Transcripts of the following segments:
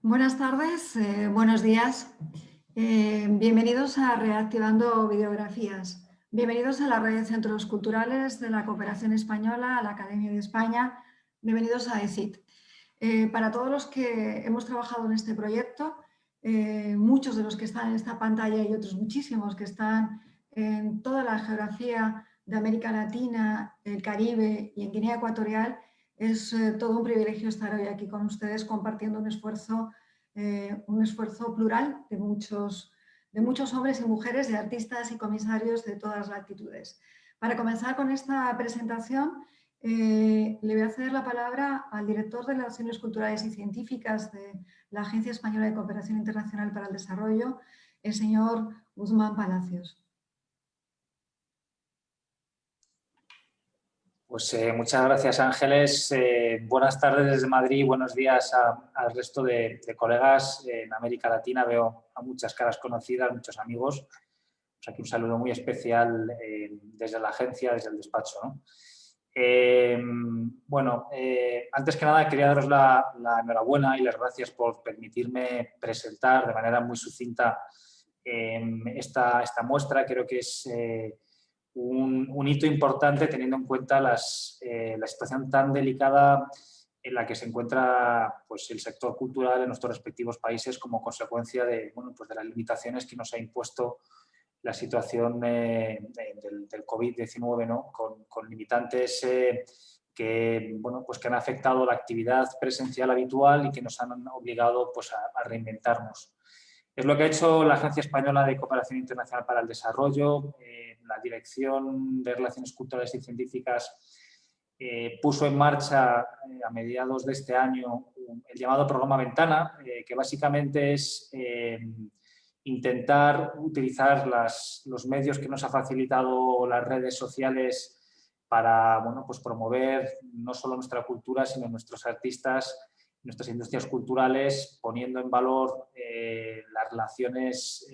Buenas tardes, buenos días. Bienvenidos a Reactivando Videografías. Bienvenidos a la Red de Centros Culturales de la Cooperación Española, a la Academia de España. Bienvenidos a ECIT. Para todos los que hemos trabajado en este proyecto, muchos de los que están en esta pantalla y otros muchísimos que están en toda la geografía de América Latina, el Caribe y en Guinea Ecuatorial, es todo un privilegio estar hoy aquí con ustedes compartiendo un esfuerzo plural de muchos hombres y mujeres, de artistas y comisarios de todas las latitudes. Para comenzar con esta presentación, le voy a ceder la palabra al director de Relaciones Culturales y Científicas de la Agencia Española de Cooperación Internacional para el Desarrollo, el señor Guzmán Palacios. Pues muchas gracias, Ángeles. Buenas tardes desde Madrid, buenos días al resto de colegas en América Latina. Veo a muchas caras conocidas, muchos amigos. Pues aquí un saludo muy especial desde la agencia, desde el despacho, ¿no? Antes que nada quería daros la enhorabuena y las gracias por permitirme presentar de manera muy sucinta esta muestra. Creo que es un hito importante teniendo en cuenta la situación tan delicada en la que se encuentra pues, el sector cultural en nuestros respectivos países como consecuencia de las limitaciones que nos ha impuesto la situación del COVID-19, ¿no? con limitantes que han afectado la actividad presencial habitual y que nos han obligado pues, a reinventarnos. Es lo que ha hecho la Agencia Española de Cooperación Internacional para el Desarrollo. La Dirección de Relaciones Culturales y Científicas puso en marcha a mediados de este año el llamado Programa Ventana, que básicamente es intentar utilizar los medios que nos ha facilitado las redes sociales para promover no solo nuestra cultura, sino nuestros artistas, nuestras industrias culturales, poniendo en valor las relaciones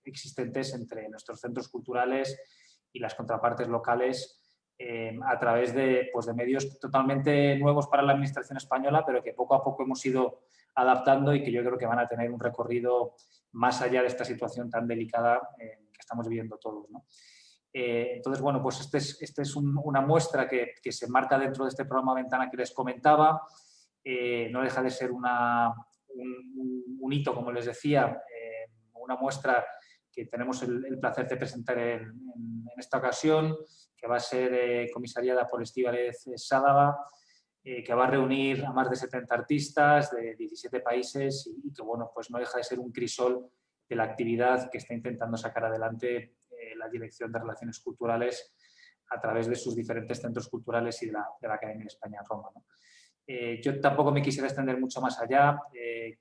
existentes entre nuestros centros culturales y las contrapartes locales a través de medios totalmente nuevos para la administración española, pero que poco a poco hemos ido adaptando y que yo creo que van a tener un recorrido más allá de esta situación tan delicada que estamos viviendo todos, ¿no? Entonces, esta es una muestra que se enmarca dentro de este programa Ventana que les comentaba. No deja de ser un hito, como les decía, una muestra que tenemos el placer de presentar en esta ocasión, que va a ser comisariada por Estíbaliz Sádava, que va a reunir a más de 70 artistas de 17 países y que no deja de ser un crisol de la actividad que está intentando sacar adelante la Dirección de Relaciones Culturales a través de sus diferentes centros culturales y de la Academia de España en Roma, ¿no? Yo tampoco me quisiera extender mucho más allá,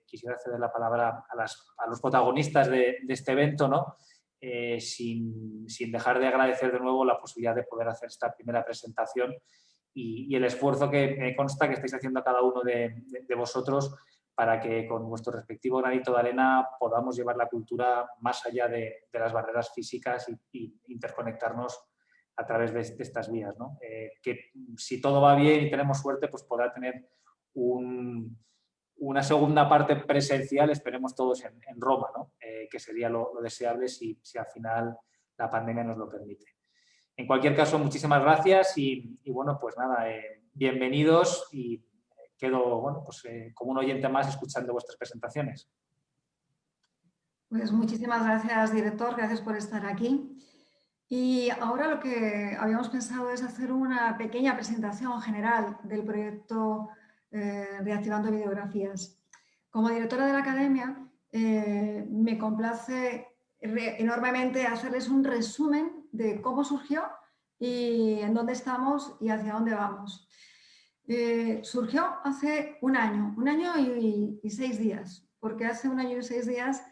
quisiera ceder la palabra a los protagonistas de este evento, ¿no? Sin dejar de agradecer de nuevo la posibilidad de poder hacer esta primera presentación y el esfuerzo que me consta que estáis haciendo a cada uno de vosotros para que con vuestro respectivo granito de arena podamos llevar la cultura más allá de las barreras físicas y interconectarnos a través de estas vías, ¿no? Que si todo va bien y tenemos suerte, pues podrá tener una segunda parte presencial, esperemos todos en Roma, ¿no? Que sería lo deseable si al final la pandemia nos lo permite. En cualquier caso, muchísimas gracias y bienvenidos y quedo como un oyente más escuchando vuestras presentaciones. Pues muchísimas gracias, director, gracias por estar aquí. Y ahora lo que habíamos pensado es hacer una pequeña presentación general del proyecto Reactivando Videografías. Como directora de la Academia, me complace enormemente hacerles un resumen de cómo surgió y en dónde estamos y hacia dónde vamos. Surgió hace un año y 6 días, porque hace un año y 6 días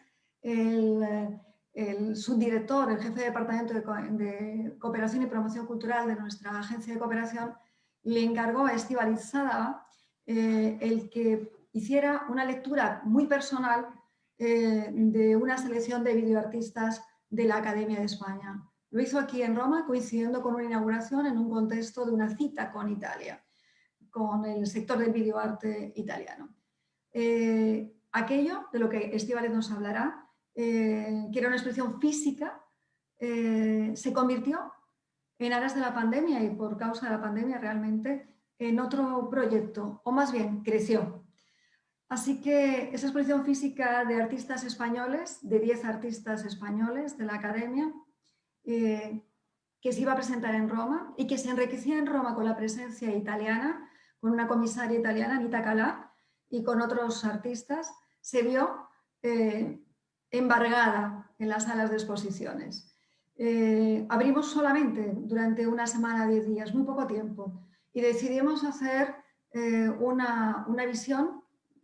el subdirector, el jefe de departamento de cooperación y promoción cultural de nuestra agencia de cooperación, le encargó a Estíbaliz Sádava el que hiciera una lectura muy personal de una selección de videoartistas de la Academia de España. Lo hizo aquí en Roma, coincidiendo con una inauguración en un contexto de una cita con Italia, con el sector del videoarte italiano. aquello de lo que Estíbaliz nos hablará, que era una exposición física, se convirtió en aras de la pandemia y por causa de la pandemia realmente en otro proyecto, o más bien creció. Así que esa exposición física de artistas españoles, de 10 artistas españoles de la Academia, que se iba a presentar en Roma y que se enriquecía en Roma con la presencia italiana, con una comisaria italiana, Anita Calà, y con otros artistas, se vio embargada en las salas de exposiciones. Abrimos solamente durante una semana, 10 días, muy poco tiempo, y decidimos hacer una visión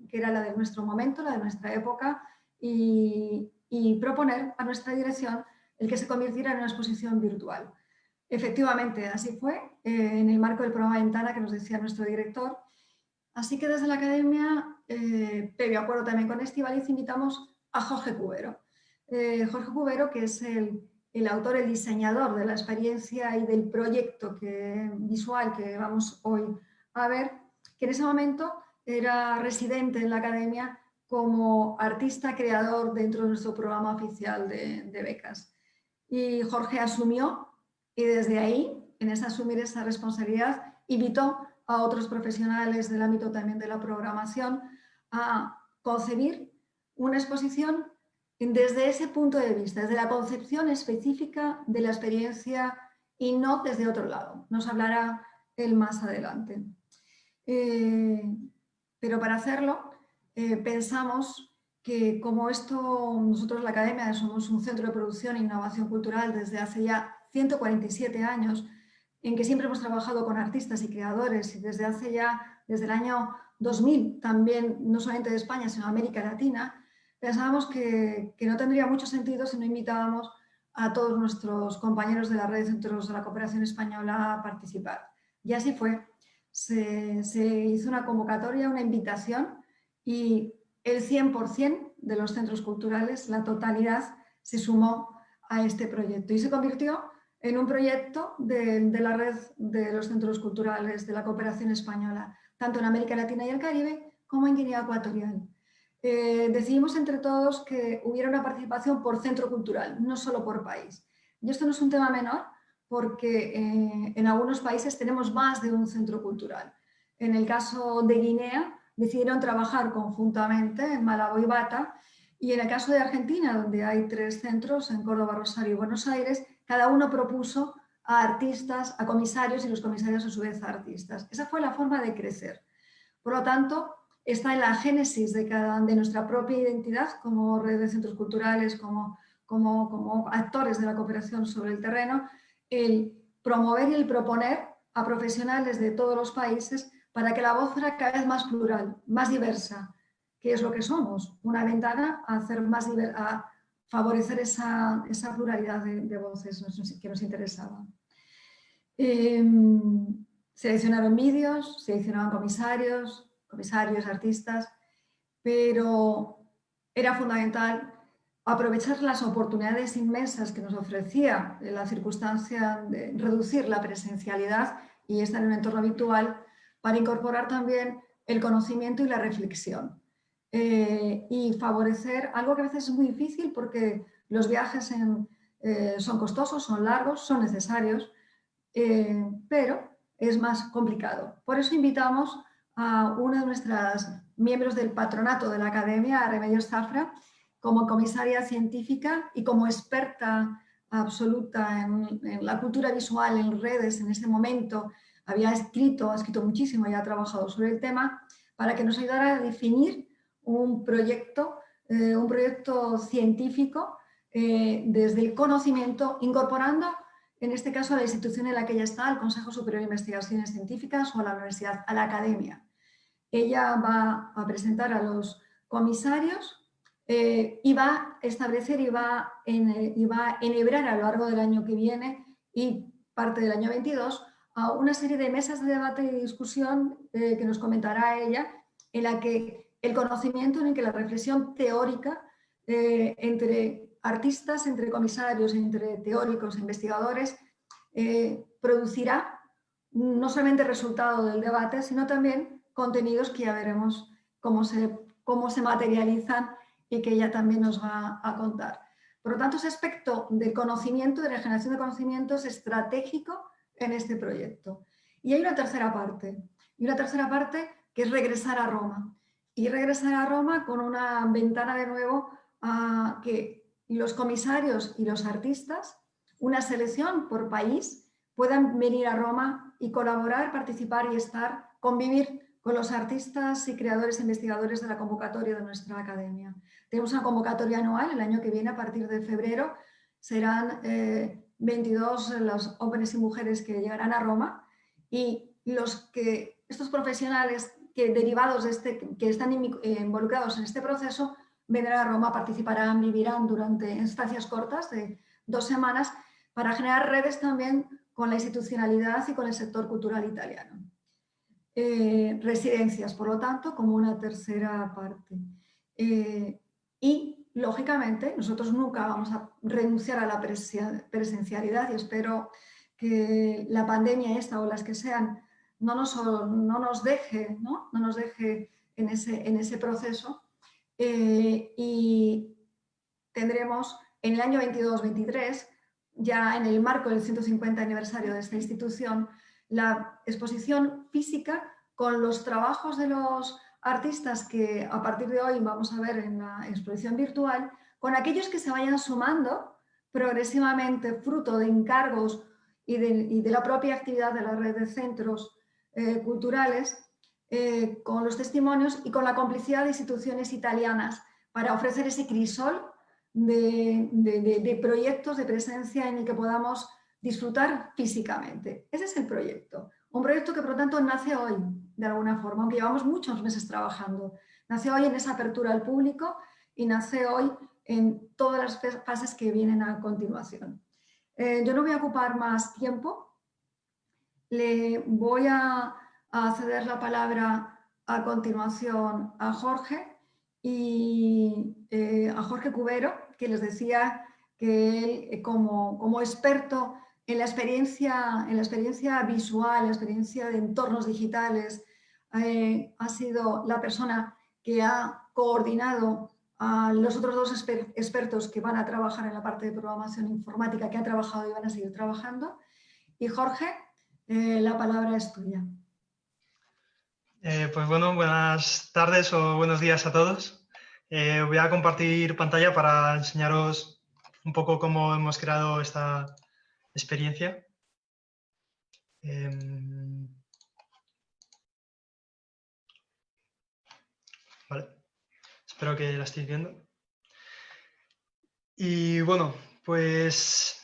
que era la de nuestro momento, la de nuestra época, y proponer a nuestra dirección el que se convirtiera en una exposición virtual. Efectivamente, así fue, en el marco del programa Ventana que nos decía nuestro director. Así que desde la Academia, previo acuerdo también con Estíbaliz, invitamos a Jorge Cubero. Jorge Cubero, que es el autor, el diseñador de la experiencia y del proyecto visual que vamos hoy a ver, que en ese momento era residente en la Academia como artista creador dentro de nuestro programa oficial de becas. Y Jorge asumió, y desde ahí, en ese asumir esa responsabilidad, invitó a otros profesionales del ámbito también de la programación a concebir una exposición desde ese punto de vista, desde la concepción específica de la experiencia y no desde otro lado. Nos hablará él más adelante. Pero para hacerlo, pensamos que como nosotros la Academia somos un centro de producción e innovación cultural desde hace ya 147 años, en que siempre hemos trabajado con artistas y creadores y desde el año 2000 también, no solamente de España, sino de América Latina, pensábamos que no tendría mucho sentido si no invitábamos a todos nuestros compañeros de la red de centros de la cooperación española a participar. Y así fue. Se hizo una convocatoria, una invitación y el 100% de los centros culturales, la totalidad, se sumó a este proyecto y se convirtió en un proyecto de la red de los centros culturales de la cooperación española, tanto en América Latina y el Caribe como en Guinea Ecuatorial. Decidimos entre todos que hubiera una participación por centro cultural, no solo por país. Y esto no es un tema menor porque en algunos países tenemos más de un centro cultural. En el caso de Guinea, decidieron trabajar conjuntamente en Malabo y Bata, y en el caso de Argentina, donde hay 3 centros, en Córdoba, Rosario y Buenos Aires, cada uno propuso a artistas, a comisarios y los comisarios a su vez a artistas. Esa fue la forma de crecer. Por lo tanto, está en la génesis de nuestra propia identidad como red de centros culturales, como actores de la cooperación sobre el terreno, el promover y el proponer a profesionales de todos los países para que la voz fuera cada vez más plural, más diversa, que es lo que somos, una ventana a favorecer esa pluralidad de voces que nos interesaba. Seleccionaron vídeos, seleccionaban comisarios, artistas, pero era fundamental aprovechar las oportunidades inmensas que nos ofrecía la circunstancia de reducir la presencialidad y estar en un entorno habitual para incorporar también el conocimiento y la reflexión y favorecer algo que a veces es muy difícil porque los viajes son costosos, son largos, son necesarios, pero es más complicado. Por eso invitamos a una de nuestras miembros del patronato de la Academia, a Remedios Zafra, como comisaria científica y como experta absoluta en la cultura visual, en redes, en ese momento. Ha escrito muchísimo y ha trabajado sobre el tema para que nos ayudara a definir un proyecto científico desde el conocimiento, incorporando en este caso a la institución en la que ella está, al Consejo Superior de Investigaciones Científicas o a la universidad, a la Academia. Ella va a presentar a los comisarios y va a establecer y va a enhebrar a lo largo del año que viene y parte del año 22 a una serie de mesas de debate y discusión que nos comentará ella, en la que el conocimiento, en el que la reflexión teórica entre artistas, entre comisarios, entre teóricos e investigadores, producirá no solamente el resultado del debate, sino también contenidos que ya veremos cómo se cómo se materializan y que ella también nos va a contar. Por lo tanto, ese aspecto de conocimiento, de la generación de conocimiento es estratégico en este proyecto. Y hay una tercera parte, que es regresar a Roma. Y regresar a Roma con una ventana de nuevo a que los comisarios y los artistas, una selección por país, puedan venir a Roma y colaborar, participar y estar, convivir con los artistas y creadores e investigadores de la convocatoria de nuestra academia. Tenemos una convocatoria anual, el año que viene, a partir de febrero, serán 22 los hombres y mujeres que llegarán a Roma, y estos profesionales que derivados de que están involucrados en este proceso vendrán a Roma, participarán, vivirán durante estancias cortas de 2 semanas para generar redes también con la institucionalidad y con el sector cultural italiano. Residencias, por lo tanto, como una tercera parte. Y, lógicamente, nosotros nunca vamos a renunciar a la presencialidad, y espero que la pandemia esta o las que sean no nos deje en ese proceso. Y tendremos en el año 22-23, ya en el marco del 150 aniversario de esta institución, la exposición física con los trabajos de los artistas que a partir de hoy vamos a ver en la exposición virtual, con aquellos que se vayan sumando progresivamente fruto de encargos y de la propia actividad de la red de centros culturales, con los testimonios y con la complicidad de instituciones italianas para ofrecer ese crisol de proyectos de presencia en el que podamos disfrutar físicamente. Ese es el proyecto. Un proyecto que, por lo tanto, nace hoy, de alguna forma, aunque llevamos muchos meses trabajando. Nace hoy en esa apertura al público y nace hoy en todas las fases que vienen a continuación. Yo no voy a ocupar más tiempo. Le voy a ceder la palabra a continuación a Jorge a Jorge Cubero, que les decía que él, como experto en la experiencia visual, la experiencia de entornos digitales, ha sido la persona que ha coordinado a los otros 2 expertos que van a trabajar en la parte de programación informática, que han trabajado y van a seguir trabajando. Y Jorge, la palabra es tuya. Pues bueno, buenas tardes o buenos días a todos. Voy a compartir pantalla para enseñaros un poco cómo hemos creado esta experiencia. Vale, espero que la estéis viendo. Y bueno, pues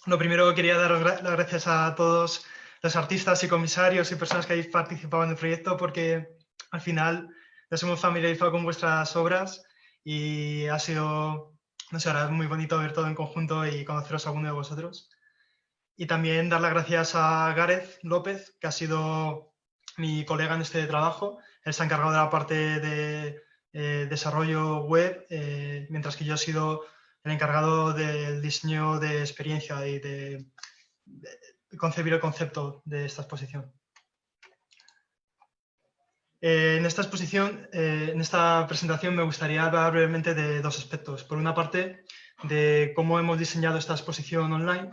lo primero quería daros las gracias a todos los artistas y comisarios y personas que habéis participado en el proyecto, porque al final nos hemos familiarizado con vuestras obras y ha sido, no sé, ahora es muy bonito ver todo en conjunto y conoceros a alguno de vosotros. Y también dar las gracias a Gareth López, que ha sido mi colega en este trabajo. Él se ha encargado de la parte de desarrollo web, mientras que yo he sido el encargado del diseño de experiencia y de concebir el concepto de esta exposición. En esta exposición, en esta presentación, me gustaría hablar brevemente de 2 aspectos. Por una parte, de cómo hemos diseñado esta exposición online,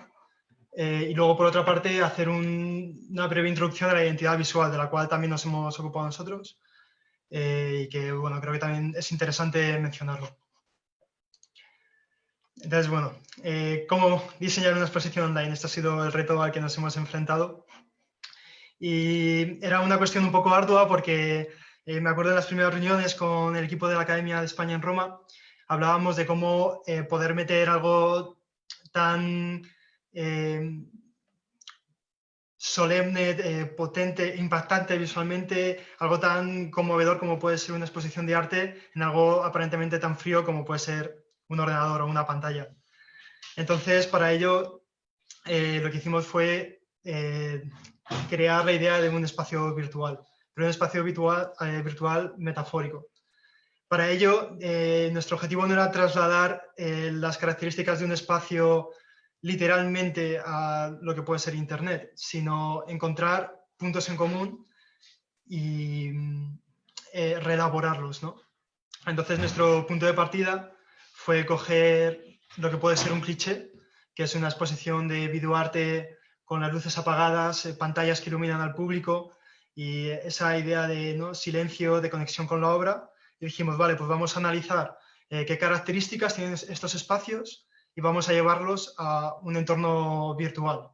y luego, por otra parte, hacer una breve introducción a la identidad visual, de la cual también nos hemos ocupado nosotros, y que, bueno, creo que también es interesante mencionarlo. Entonces, bueno, ¿cómo diseñar una exposición online? Este ha sido el reto al que nos hemos enfrentado. Y era una cuestión un poco ardua porque me acuerdo de las primeras reuniones con el equipo de la Academia de España en Roma, hablábamos de cómo poder meter algo tan solemne, potente, impactante visualmente, algo tan conmovedor como puede ser una exposición de arte, en algo aparentemente tan frío como puede ser un ordenador o una pantalla. Entonces, para ello, lo que hicimos fue crear la idea de un espacio virtual, pero un espacio virtual metafórico. Para ello, nuestro objetivo no era trasladar las características de un espacio literalmente a lo que puede ser Internet, sino encontrar puntos en común y reelaborarlos, ¿no? Entonces nuestro punto de partida fue coger lo que puede ser un cliché, que es una exposición de videoarte con las luces apagadas, pantallas que iluminan al público y esa idea de, ¿no?, silencio, de conexión con la obra. Y dijimos, vale, pues vamos a analizar qué características tienen estos espacios y vamos a llevarlos a un entorno virtual.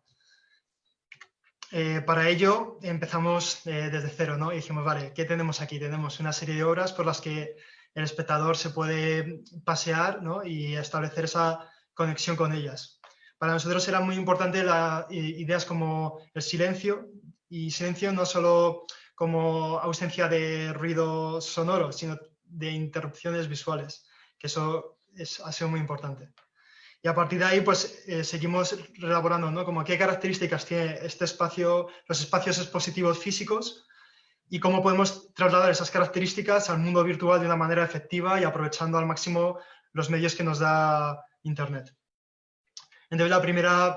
Para ello empezamos desde cero, ¿no? Y dijimos, vale, ¿qué tenemos aquí? Tenemos una serie de obras por las que el espectador se puede pasear, ¿no?, y establecer esa conexión con ellas. Para nosotros eran muy importantes ideas como el silencio, y silencio no solo como ausencia de ruido sonoro, sino de interrupciones visuales, que eso ha sido muy importante. Y a partir de ahí, pues seguimos elaborando, ¿no?, como qué características tiene este espacio, los espacios expositivos físicos, y cómo podemos trasladar esas características al mundo virtual de una manera efectiva y aprovechando al máximo los medios que nos da Internet. Entonces,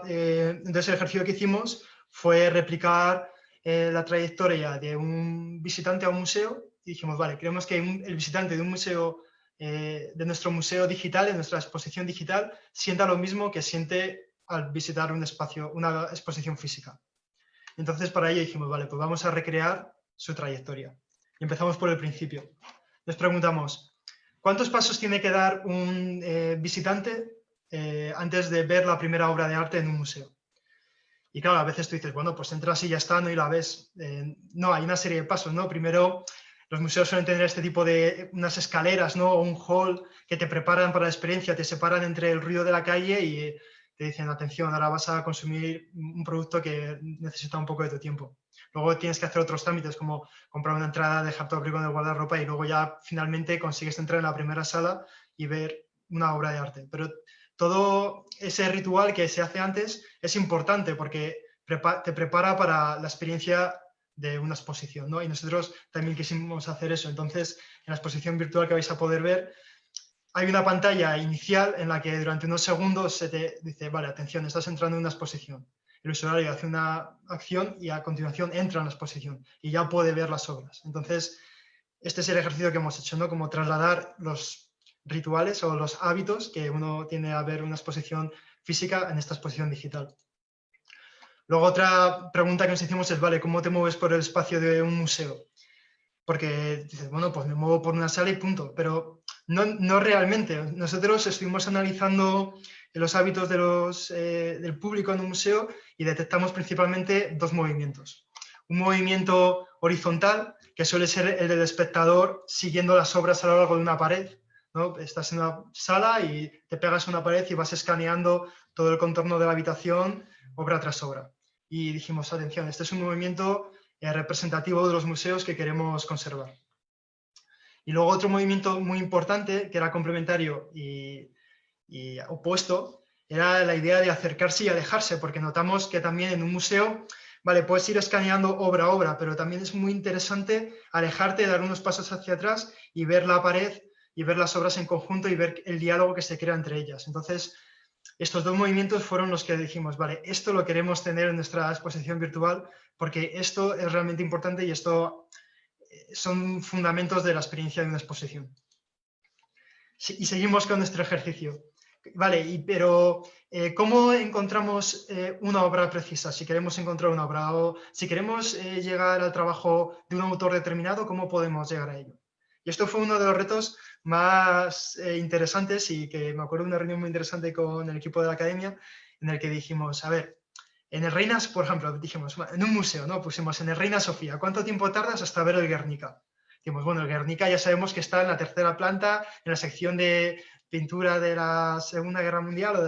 entonces el ejercicio que hicimos fue replicar la trayectoria de un visitante a un museo y dijimos, vale, creemos que el visitante de un museo, de nuestro museo digital, de nuestra exposición digital, sienta lo mismo que siente al visitar un espacio, una exposición física. Entonces, para ello dijimos, vale, pues vamos a recrear su trayectoria. Y empezamos por el principio. Nos preguntamos, ¿cuántos pasos tiene que dar un visitante antes de ver la primera obra de arte en un museo? Y claro, a veces tú dices, bueno, pues entras y ya está, ¿no?, y la ves. No, hay una serie de pasos, ¿no? Primero, los museos suelen tener este tipo de unas escaleras, ¿no?, o un hall que te preparan para la experiencia, te separan entre el ruido de la calle y te dicen, atención, ahora vas a consumir un producto que necesita un poco de tu tiempo. Luego tienes que hacer otros trámites como comprar una entrada, dejar todo abrigo en el guardarropa y luego ya finalmente consigues entrar en la primera sala y ver una obra de arte. Pero todo ese ritual que se hace antes es importante porque te prepara para la experiencia de una exposición, ¿no? Y nosotros también quisimos hacer eso. Entonces, en la exposición virtual que vais a poder ver, hay una pantalla inicial en la que durante unos segundos se te dice, vale, atención, estás entrando en una exposición. El usuario hace una acción y a continuación entra en la exposición y ya puede ver las obras. Entonces, este es el ejercicio que hemos hecho, ¿no? Como trasladar los rituales o los hábitos que uno tiene a ver una exposición física en esta exposición digital. Luego otra pregunta que nos hicimos es, vale, ¿cómo te mueves por el espacio de un museo? Porque dices, bueno, pues me muevo por una sala y punto, pero no realmente. Nosotros estuvimos analizando los hábitos del público en un museo y detectamos principalmente dos movimientos. Un movimiento horizontal, que suele ser el del espectador siguiendo las obras a lo largo de una pared, ¿no? Estás en una sala y te pegas a una pared y vas escaneando todo el contorno de la habitación, obra tras obra. Y dijimos, atención, este es un movimiento representativo de los museos que queremos conservar. Y luego otro movimiento muy importante, que era complementario y opuesto, era la idea de acercarse y alejarse, porque notamos que también en un museo, vale, puedes ir escaneando obra a obra, pero también es muy interesante alejarte, dar unos pasos hacia atrás y ver la pared y ver las obras en conjunto y ver el diálogo que se crea entre ellas. Entonces, estos dos movimientos fueron los que dijimos, vale, esto lo queremos tener en nuestra exposición virtual porque esto es realmente importante y esto son fundamentos de la experiencia de una exposición. Y seguimos con nuestro ejercicio. Vale, pero ¿cómo encontramos una obra precisa? Si queremos encontrar una obra o si queremos llegar al trabajo de un autor determinado, ¿cómo podemos llegar a ello? Y esto fue uno de los retos más interesantes y que me acuerdo de una reunión muy interesante con el equipo de la academia en el que dijimos, a ver, en el Reina, por ejemplo, dijimos, en un museo, ¿no? Pusimos en el Reina Sofía, ¿cuánto tiempo tardas hasta ver el Guernica? Dijimos, bueno, el Guernica ya sabemos que está en la tercera planta, en la sección de pintura de la Segunda Guerra Mundial o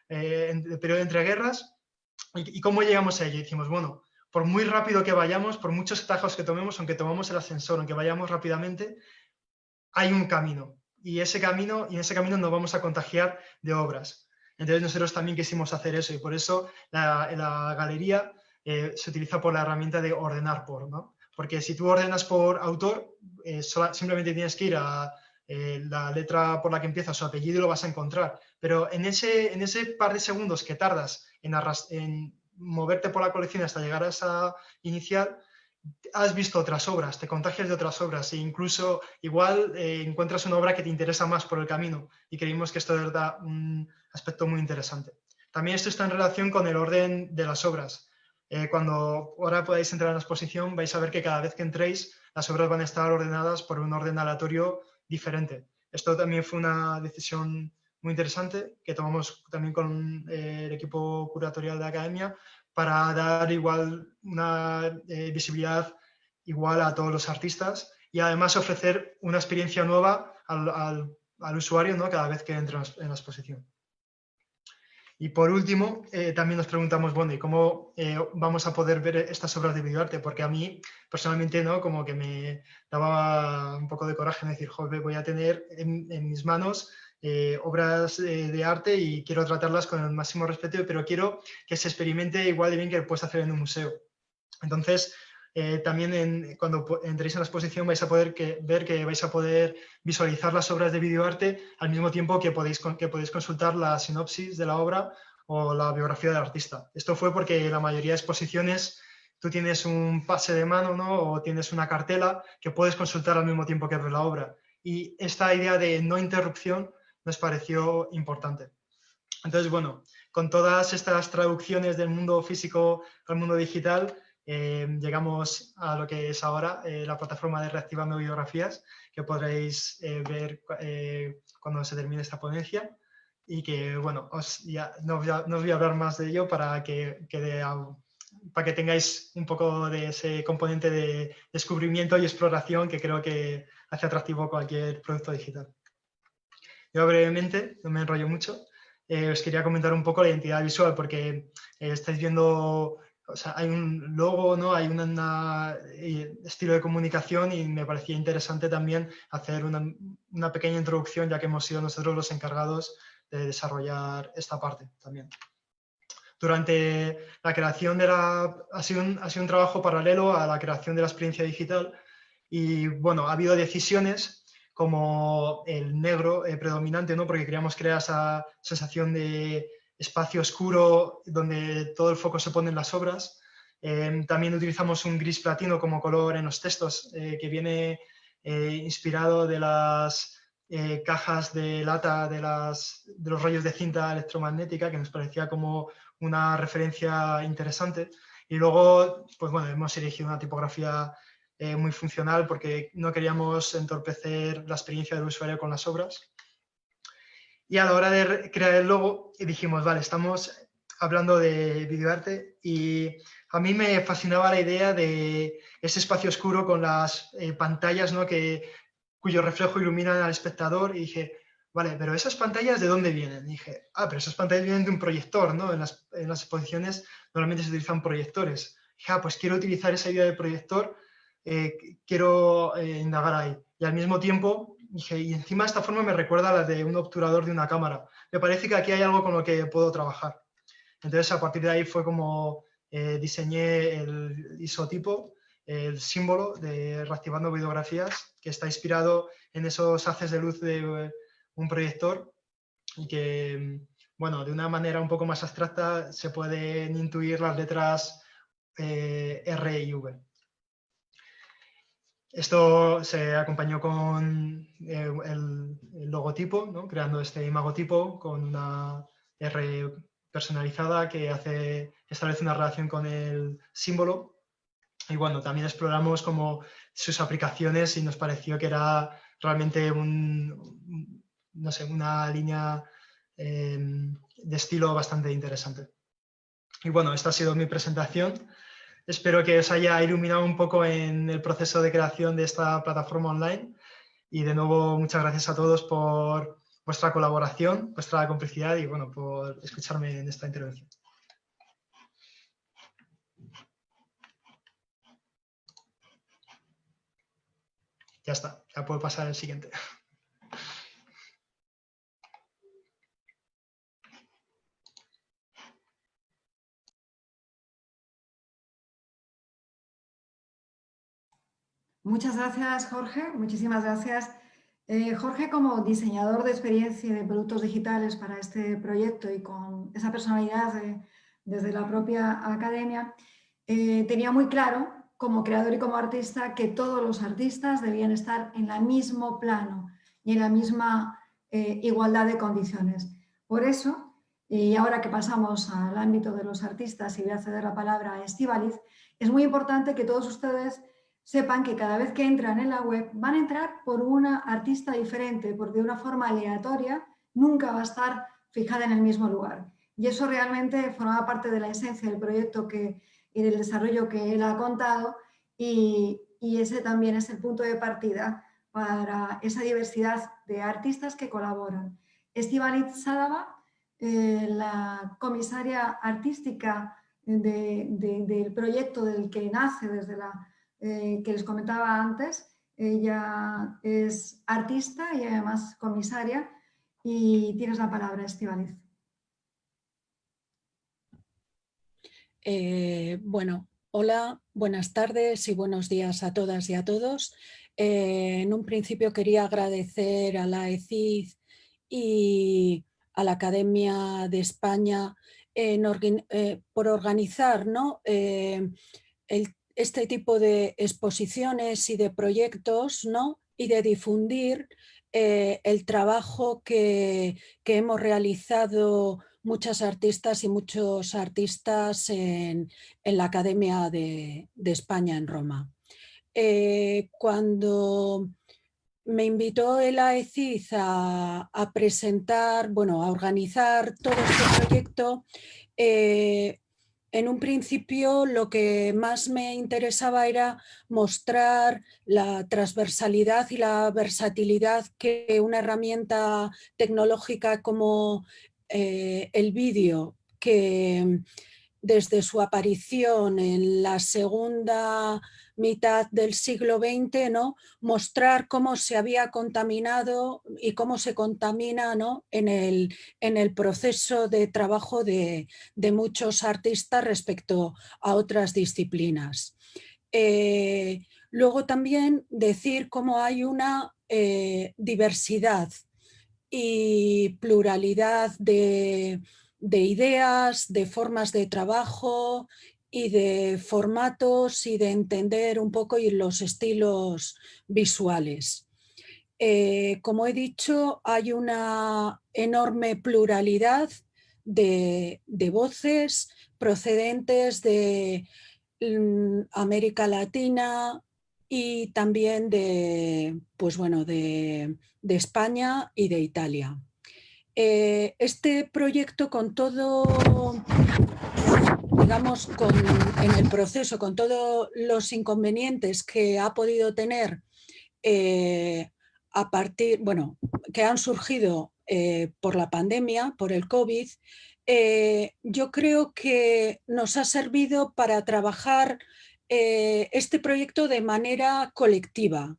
del periodo de entreguerras. ¿Y cómo llegamos a ello? Y dijimos, bueno, por muy rápido que vayamos, por muchos atajos que tomemos, aunque tomamos el ascensor, aunque vayamos rápidamente, hay un camino. Y en ese camino nos vamos a contagiar de obras. Entonces nosotros también quisimos hacer eso y por eso la galería se utiliza por la herramienta de ordenar por, ¿no? Porque si tú ordenas por autor, simplemente tienes que ir a la letra por la que empieza su apellido y lo vas a encontrar. Pero en ese par de segundos que tardas en moverte por la colección hasta llegar a esa inicial, has visto otras obras, te contagias de otras obras e incluso igual encuentras una obra que te interesa más por el camino y creímos que esto da un aspecto muy interesante. También esto está en relación con el orden de las obras. Cuando ahora podáis entrar en la exposición vais a ver que cada vez que entréis las obras van a estar ordenadas por un orden aleatorio diferente. Esto también fue una decisión muy interesante que tomamos también con el equipo curatorial de la academia para dar igual una visibilidad igual a todos los artistas y además ofrecer una experiencia nueva al usuario, ¿no? Cada vez que entra en la exposición. Y por último, también nos preguntamos, bueno, ¿y cómo vamos a poder ver estas obras de videoarte? Porque a mí, personalmente, ¿no? Como que me daba un poco de coraje en decir, joder, voy a tener en mis manos obras de arte y quiero tratarlas con el máximo respeto, pero quiero que se experimente igual de bien que puedes hacer en un museo. Entonces, también cuando entréis en la exposición vais a poder ver que vais a poder visualizar las obras de videoarte al mismo tiempo que podéis consultar la sinopsis de la obra o la biografía del artista. Esto fue porque la mayoría de exposiciones tú tienes un pase de mano, ¿no? O tienes una cartela que puedes consultar al mismo tiempo que ves la obra. Y esta idea de no interrupción nos pareció importante. Entonces, bueno, con todas estas traducciones del mundo físico al mundo digital, llegamos a lo que es ahora la plataforma de Reactivando Biografías, que podréis ver cuando se termine esta ponencia y que, bueno, no os voy a hablar más de ello para que tengáis un poco de ese componente de descubrimiento y exploración que creo que hace atractivo cualquier producto digital. Yo brevemente, no me enrollo mucho, os quería comentar un poco la identidad visual porque estáis viendo... O sea, hay un logo, ¿no? Hay un estilo de comunicación y me parecía interesante también hacer una pequeña introducción, ya que hemos sido nosotros los encargados de desarrollar esta parte también. Durante la creación ha sido un trabajo paralelo a la creación de la experiencia digital y, bueno, ha habido decisiones como el negro predominante, ¿no? Porque queríamos crear esa sensación de espacio oscuro donde todo el foco se pone en las obras. También utilizamos un gris platino como color en los textos, que viene inspirado de las cajas de lata de los rollos de cinta electromagnética, que nos parecía como una referencia interesante. Y luego, pues bueno, hemos elegido una tipografía muy funcional porque no queríamos entorpecer la experiencia del usuario con las obras. Y a la hora de crear el logo dijimos, vale, estamos hablando de videoarte y a mí me fascinaba la idea de ese espacio oscuro con las pantallas, ¿no? Cuyo reflejo iluminan al espectador y dije, vale, pero esas pantallas ¿de dónde vienen? Y dije, pero esas pantallas vienen de un proyector, ¿no? En las exposiciones normalmente se utilizan proyectores. Dije, pues quiero utilizar esa idea de proyector, quiero indagar ahí. Y al mismo tiempo dije, y encima de esta forma me recuerda a la de un obturador de una cámara. Me parece que aquí hay algo con lo que puedo trabajar. Entonces, a partir de ahí fue como diseñé el isotipo, el símbolo de Reactivando Videografías, que está inspirado en esos haces de luz de un proyector y que, bueno, de una manera un poco más abstracta se pueden intuir las letras R y V. Esto se acompañó con el logotipo, ¿no? Creando este imagotipo con una R personalizada que establece una relación con el símbolo. Y bueno, también exploramos como sus aplicaciones y nos pareció que era realmente no sé, una línea de estilo bastante interesante. Y bueno, esta ha sido mi presentación. Espero que os haya iluminado un poco en el proceso de creación de esta plataforma online. Y de nuevo, muchas gracias a todos por vuestra colaboración, vuestra complicidad y bueno, por escucharme en esta intervención. Ya está, ya puedo pasar al siguiente. Muchas gracias, Jorge. Muchísimas gracias. Jorge, como diseñador de experiencia y de productos digitales para este proyecto y con esa personalidad desde la propia academia, tenía muy claro como creador y como artista que todos los artistas debían estar en el mismo plano y en la misma igualdad de condiciones. Por eso, y ahora que pasamos al ámbito de los artistas y voy a ceder la palabra a Estíbaliz, es muy importante que todos ustedes sepan que cada vez que entran en la web van a entrar por una artista diferente, porque de una forma aleatoria nunca va a estar fijada en el mismo lugar. Y eso realmente formaba parte de la esencia del proyecto y del desarrollo que él ha contado, y ese también es el punto de partida para esa diversidad de artistas que colaboran. Estíbaliz Sádava, la comisaria artística del proyecto del que nace desde la que les comentaba antes. Ella es artista y además comisaria, y tienes la palabra, Estíbaliz. Bueno, hola, buenas tardes y buenos días a todas y a todos. En un principio quería agradecer a la ECID y a la Academia de España por organizar, ¿no? Este tipo de exposiciones y de proyectos, ¿no? Y de difundir el trabajo que hemos realizado muchas artistas y muchos artistas en la Academia de España en Roma. Cuando me invitó el AECID a presentar, bueno, a organizar todo este proyecto, en un principio lo que más me interesaba era mostrar la transversalidad y la versatilidad que una herramienta tecnológica como el vídeo, que desde su aparición en la segunda mitad del siglo XX, ¿no? Mostrar cómo se había contaminado y cómo se contamina, ¿no? en el proceso de trabajo de muchos artistas respecto a otras disciplinas. Luego también decir cómo hay una diversidad y pluralidad de ideas, de formas de trabajo y de formatos y de entender un poco y los estilos visuales. Como he dicho, hay una enorme pluralidad de voces procedentes de América Latina y también pues bueno, de España y de Italia. Este proyecto, con todo, digamos, en el proceso, con todos los inconvenientes que ha podido tener a partir, bueno, que han surgido por la pandemia, por el COVID, yo creo que nos ha servido para trabajar este proyecto de manera colectiva.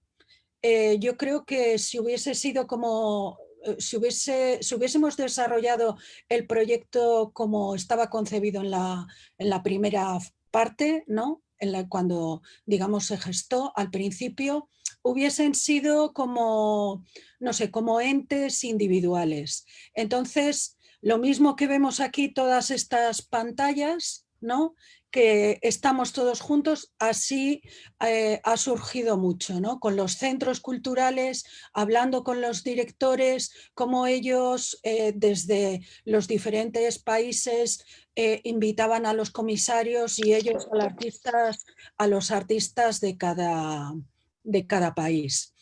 Yo creo que si hubiese sido como, si hubiésemos desarrollado el proyecto como estaba concebido en la primera parte, ¿no? Cuando, digamos, se gestó al principio, hubiesen sido como, no sé, como entes individuales. Entonces, lo mismo que vemos aquí, todas estas pantallas, ¿no? Que estamos todos juntos, así ha surgido mucho, ¿no? Con los centros culturales, hablando con los directores, cómo ellos desde los diferentes países invitaban a los comisarios y ellos a los artistas de cada país.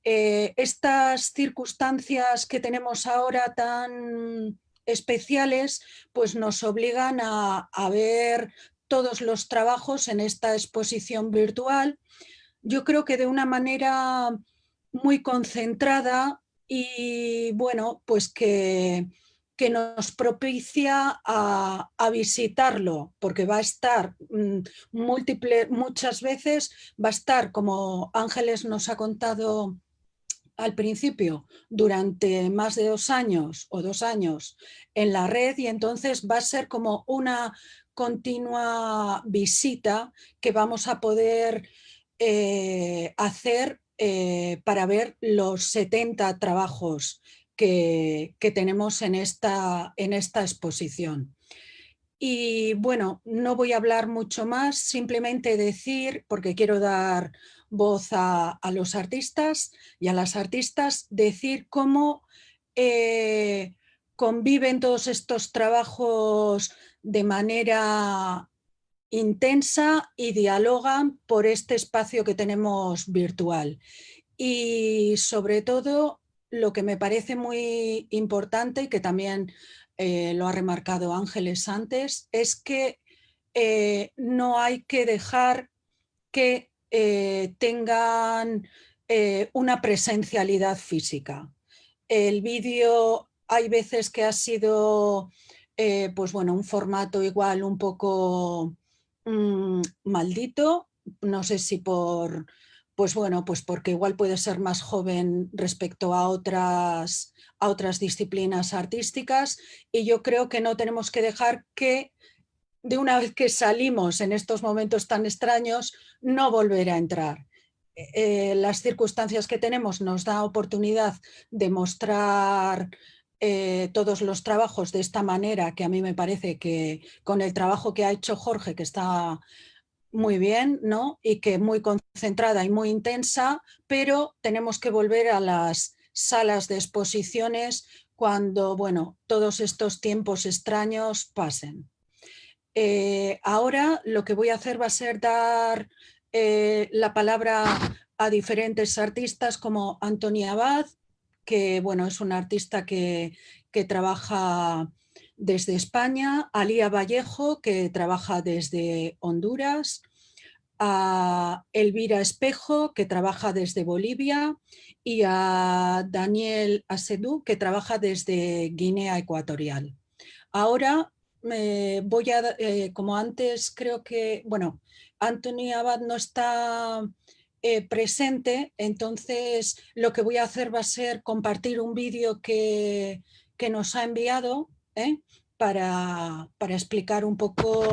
Estas circunstancias que tenemos ahora tan especiales, pues nos obligan a ver todos los trabajos en esta exposición virtual, yo creo que de una manera muy concentrada y bueno, pues que nos propicia a visitarlo, porque va a estar muchas veces, va a estar, como Ángeles nos ha contado al principio, durante más de 2 años o 2 años en la red, y entonces va a ser como una continua visita que vamos a poder hacer para ver los 70 trabajos que tenemos en esta exposición. Y bueno, no voy a hablar mucho más, simplemente decir, porque quiero dar voz a los artistas y a las artistas, decir cómo conviven todos estos trabajos de manera intensa y dialogan por este espacio que tenemos virtual. Y sobre todo, lo que me parece muy importante y que también lo ha remarcado Ángeles antes, es que no hay que dejar que tengan una presencialidad física. El vídeo hay veces que ha sido pues bueno, un formato igual un poco maldito, no sé si por, pues bueno, pues porque igual puede ser más joven respecto a otras disciplinas artísticas, y yo creo que no tenemos que dejar que de una vez que salimos en estos momentos tan extraños, no volver a entrar. Las circunstancias que tenemos nos da oportunidad de mostrar todos los trabajos de esta manera, que a mí me parece que con el trabajo que ha hecho Jorge, que está muy bien, ¿no? Y que muy concentrada y muy intensa, pero tenemos que volver a las salas de exposiciones cuando, bueno, todos estos tiempos extraños pasen. Ahora lo que voy a hacer va a ser dar la palabra a diferentes artistas como Antonia Abad, que bueno, es una artista que trabaja desde España, a Lía Vallejo, que trabaja desde Honduras, a Elvira Espejo, que trabaja desde Bolivia, y a Daniel Asedú, que trabaja desde Guinea Ecuatorial. Ahora voy a, como antes creo que, bueno, Anthony Abad no está presente, entonces lo que voy a hacer va a ser compartir un vídeo que nos ha enviado para explicar un poco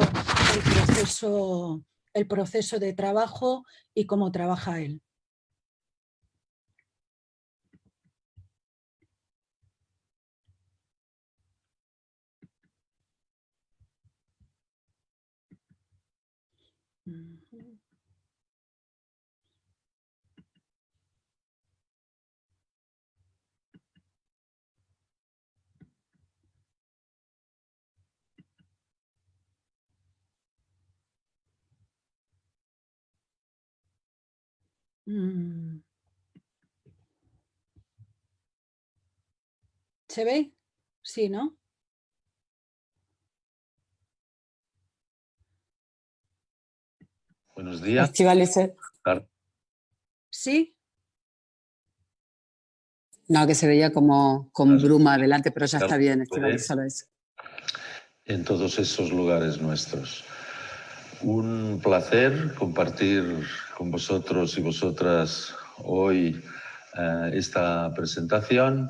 el proceso de trabajo y cómo trabaja él. ¿Se ve? Sí, ¿no? Buenos días. Estíbaliz. ¿Sí? No, que se veía como con bruma adelante, pero ya está bien, Estíbaliz, solo eso. En todos esos lugares nuestros. Un placer compartir con vosotros y vosotras hoy esta presentación,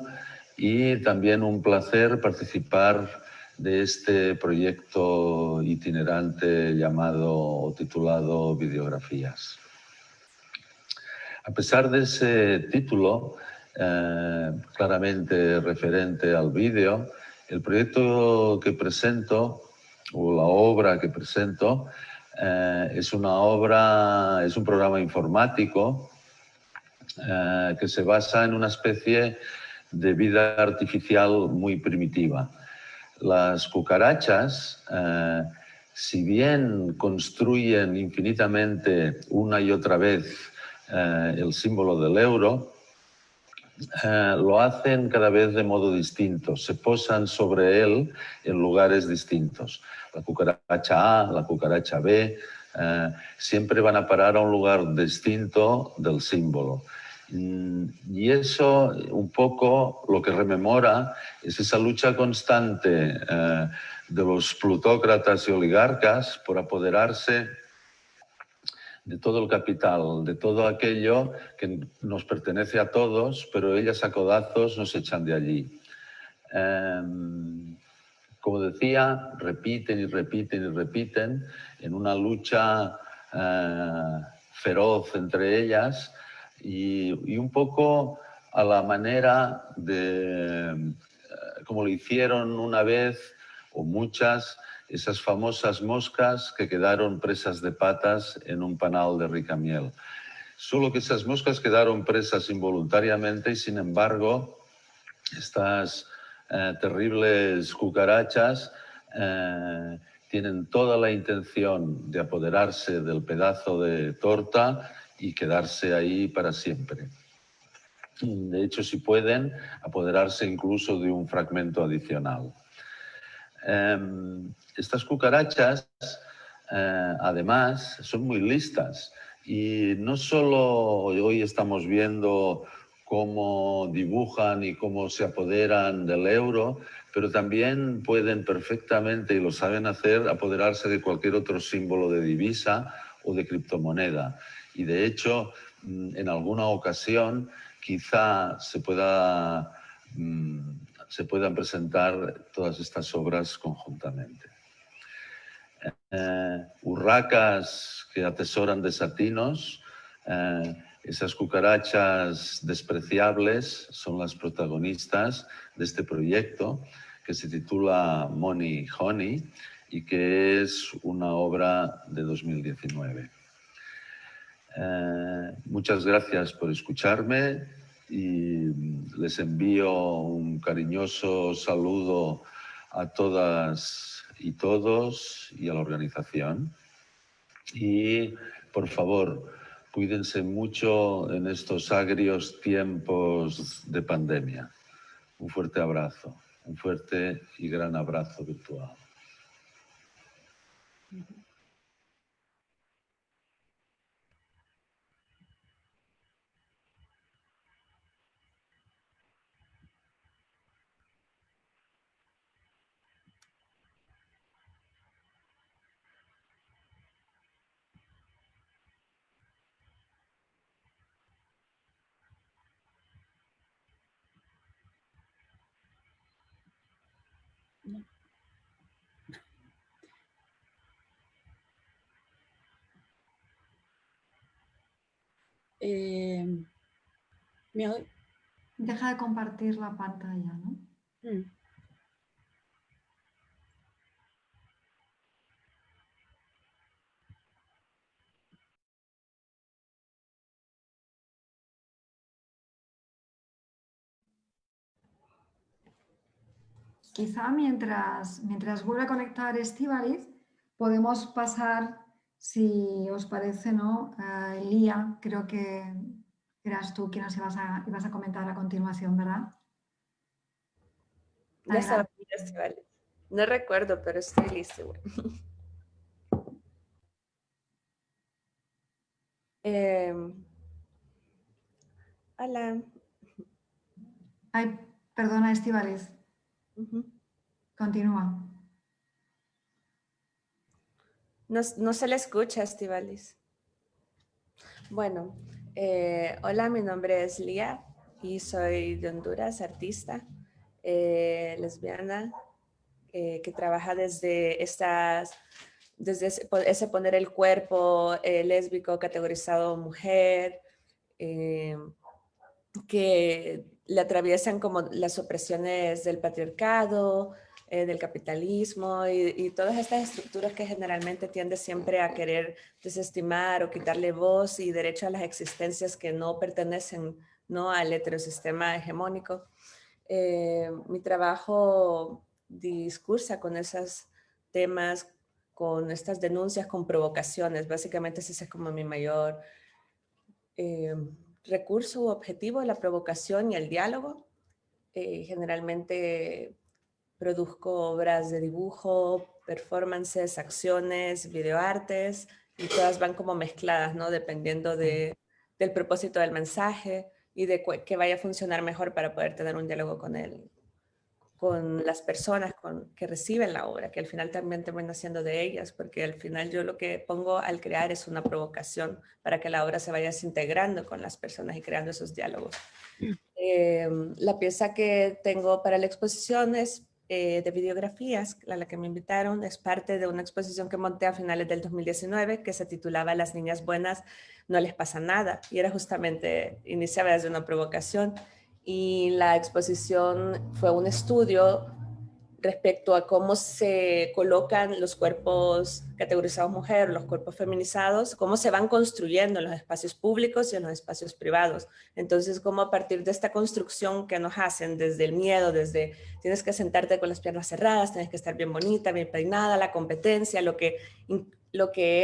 y también un placer participar de este proyecto itinerante llamado o titulado Videografías. A pesar de ese título, claramente referente al vídeo, el proyecto que presento, o la obra que presento, es un programa informático que se basa en una especie de vida artificial muy primitiva. Las cucarachas, si bien construyen infinitamente una y otra vez el símbolo del euro, lo hacen cada vez de modo distinto, se posan sobre él en lugares distintos. La cucaracha A, la cucaracha B, siempre van a parar a un lugar distinto del símbolo. Y eso un poco lo que rememora es esa lucha constante de los plutócratas y oligarcas por apoderarse de todo el capital, de todo aquello que nos pertenece a todos, pero ellas a codazos nos echan de allí. Como decía, repiten y repiten y repiten en una lucha feroz entre ellas, y un poco a la manera de como lo hicieron una vez o muchas esas famosas moscas que quedaron presas de patas en un panal de ricamiel. Solo que esas moscas quedaron presas involuntariamente y, sin embargo, estas terribles cucarachas tienen toda la intención de apoderarse del pedazo de torta y quedarse ahí para siempre. De hecho, si pueden, apoderarse incluso de un fragmento adicional. Estas cucarachas, además, son muy listas y no solo hoy estamos viendo cómo dibujan y cómo se apoderan del euro, pero también pueden perfectamente, y lo saben hacer, apoderarse de cualquier otro símbolo de divisa o de criptomoneda. Y de hecho, en alguna ocasión, quizá se puedan presentar todas estas obras conjuntamente. Urracas que atesoran desatinos, esas cucarachas despreciables son las protagonistas de este proyecto que se titula Money Honey y que es una obra de 2019. Muchas gracias por escucharme y les envío un cariñoso saludo a todas y todos y a la organización. Y, por favor, cuídense mucho en estos agrios tiempos de pandemia. Un fuerte abrazo, un fuerte y gran abrazo virtual. Deja de compartir la pantalla, ¿no? Quizá mientras vuelve a conectar Estíbaliz, podemos pasar, si os parece, ¿no? Lía, creo que eras tú quien nos ibas a comentar a continuación, ¿verdad? Ya estaba lista, vale. No recuerdo, pero estoy lista. Hola. Ay, perdona, Estíbaliz. Continúa. No se le escucha, Estíbaliz. Bueno, hola, mi nombre es Lía y soy de Honduras, artista, lesbiana, que trabaja desde ese poner el cuerpo lésbico categorizado mujer, que le atraviesan como las opresiones del patriarcado, del capitalismo y todas estas estructuras que generalmente tiende siempre a querer desestimar o quitarle voz y derecho a las existencias que no pertenecen, ¿no?, al heterosistema hegemónico. Mi trabajo discursa con esos temas, con estas denuncias, con provocaciones. Básicamente ese es como mi mayor recurso u objetivo, la provocación y el diálogo. Generalmente produzco obras de dibujo, performances, acciones, videoartes, y todas van como mezcladas, ¿no? Dependiendo del propósito del mensaje y de que vaya a funcionar mejor para poder tener un diálogo con las personas que reciben la obra, que al final también termina siendo de ellas, porque al final yo lo que pongo al crear es una provocación para que la obra se vaya integrando con las personas y creando esos diálogos. La pieza que tengo para la exposición es de videografías, a la que me invitaron, es parte de una exposición que monté a finales del 2019 que se titulaba Las niñas buenas no les pasa nada, y era justamente, iniciaba desde una provocación, y la exposición fue un estudio respecto a cómo se colocan los cuerpos categorizados mujer, los cuerpos feminizados, cómo se van construyendo en los espacios públicos y en los espacios privados. Entonces, cómo a partir de esta construcción que nos hacen desde el miedo, desde tienes que sentarte con las piernas cerradas, tienes que estar bien bonita, bien peinada, la competencia, lo que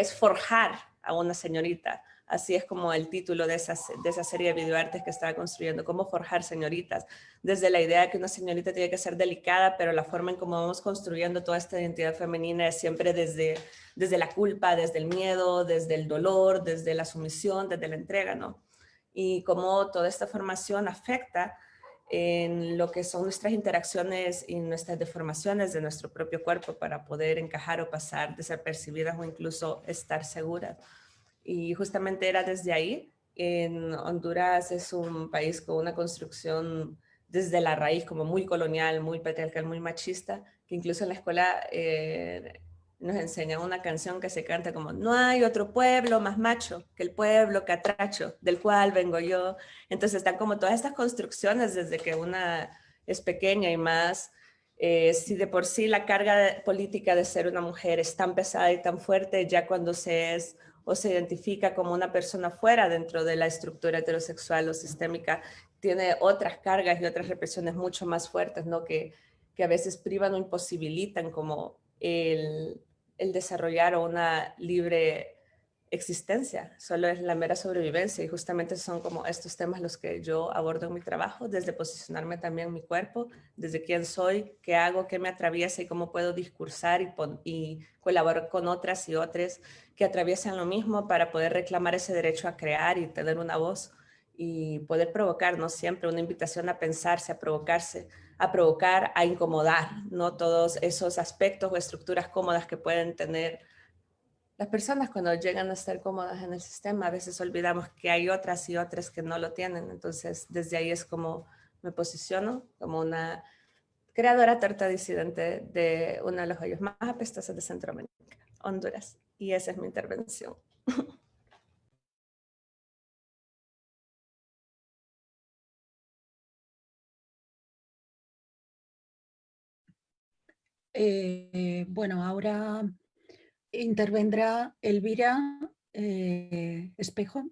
es forjar a una señorita. Así es como el título de esa serie de videoartes que estaba construyendo, cómo forjar señoritas, desde la idea de que una señorita tiene que ser delicada, pero la forma en cómo vamos construyendo toda esta identidad femenina es siempre desde la culpa, desde el miedo, desde el dolor, desde la sumisión, desde la entrega, ¿no? Y cómo toda esta formación afecta en lo que son nuestras interacciones y nuestras deformaciones de nuestro propio cuerpo para poder encajar o pasar desapercibidas o incluso estar seguras. Y justamente era desde ahí. En Honduras es un país con una construcción desde la raíz como muy colonial, muy patriarcal, muy machista, que incluso en la escuela nos enseñan una canción que se canta como no hay otro pueblo más macho que el pueblo catracho del cual vengo yo. Entonces están como todas estas construcciones desde que una es pequeña y más si de por sí la carga política de ser una mujer es tan pesada y tan fuerte, ya cuando se es o se identifica como una persona fuera dentro de la estructura heterosexual o sistémica, tiene otras cargas y otras represiones mucho más fuertes, ¿no? Que a veces privan o imposibilitan como el desarrollar una libre existencia, solo es la mera sobrevivencia y justamente son como estos temas los que yo abordo en mi trabajo, desde posicionarme también en mi cuerpo, desde quién soy, qué hago, qué me atraviesa y cómo puedo discursar y colaborar con otras y otros que atraviesan lo mismo para poder reclamar ese derecho a crear y tener una voz y poder provocar, ¿no? Siempre una invitación a pensarse, a provocarse, a provocar, a incomodar, ¿no? Todos esos aspectos o estructuras cómodas que pueden tener las personas cuando llegan a estar cómodas en el sistema. A veces olvidamos que hay otras y otras que no lo tienen. Entonces, desde ahí es como me posiciono como una creadora torta disidente de uno de los hoyos más apestosos de Centroamérica, Honduras. Y esa es mi intervención. Bueno, ahora intervendrá Elvira Espejo.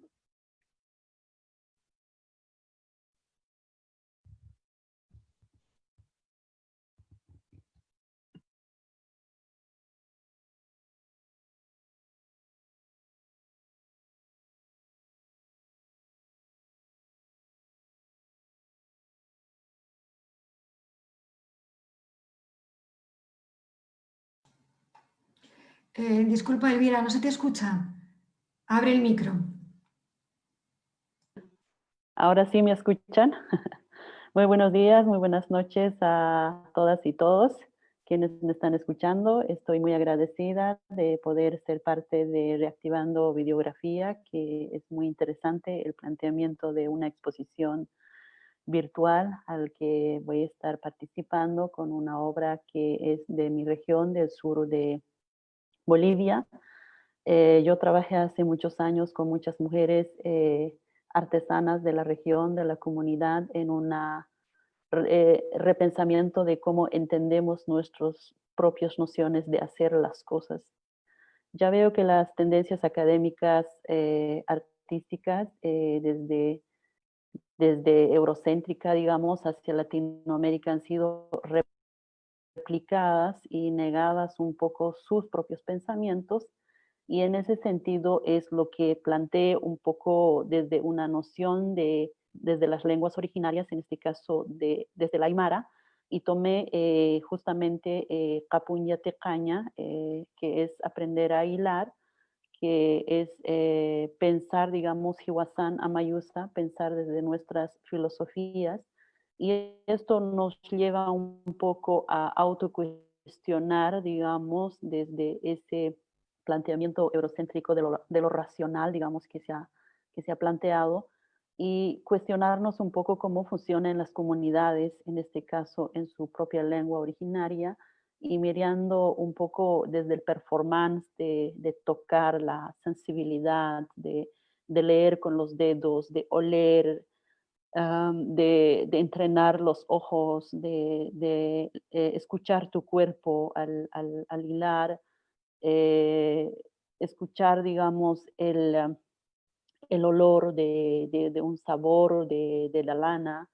Disculpa, Elvira, no se te escucha. Abre el micro. Ahora sí me escuchan. Muy buenos días, muy buenas noches a todas y todos quienes me están escuchando. Estoy muy agradecida de poder ser parte de Reactivando Videografía, que es muy interesante el planteamiento de una exposición virtual al que voy a estar participando con una obra que es de mi región, del sur de Bolivia. Yo trabajé hace muchos años con muchas mujeres artesanas de la región, de la comunidad, en un repensamiento de cómo entendemos nuestras propias nociones de hacer las cosas. Ya veo que las tendencias académicas artísticas desde eurocéntrica, digamos, hacia Latinoamérica han sido replicadas y negadas un poco sus propios pensamientos. Y en ese sentido es lo que planteé un poco desde una noción desde las lenguas originarias, en este caso desde la Aymara, y tomé justamente Capunya Tecaña, que es aprender a hilar, que es pensar, digamos, Hiwasan Amayusa, pensar desde nuestras filosofías, y esto nos lleva un poco a autocuestionar, digamos, desde ese planteamiento eurocéntrico de lo racional, digamos, que se ha planteado, y cuestionarnos un poco cómo funcionan las comunidades, en este caso en su propia lengua originaria, y mirando un poco desde el performance de tocar la sensibilidad, de leer con los dedos, de oler, de entrenar los ojos, de escuchar tu cuerpo al hilar, escuchar, digamos, el olor de un sabor de la lana.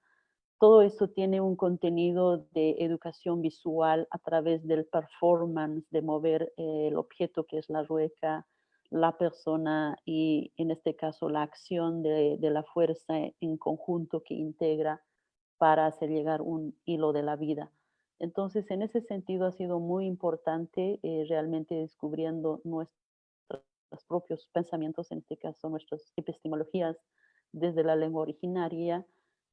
Todo eso tiene un contenido de educación visual a través del performance, de mover el objeto que es la rueca, la persona y en este caso la acción de la fuerza en conjunto que integra para hacer llegar un hilo de la vida. Entonces, en ese sentido ha sido muy importante realmente descubriendo nuestros propios pensamientos, en este caso nuestras epistemologías desde la lengua originaria.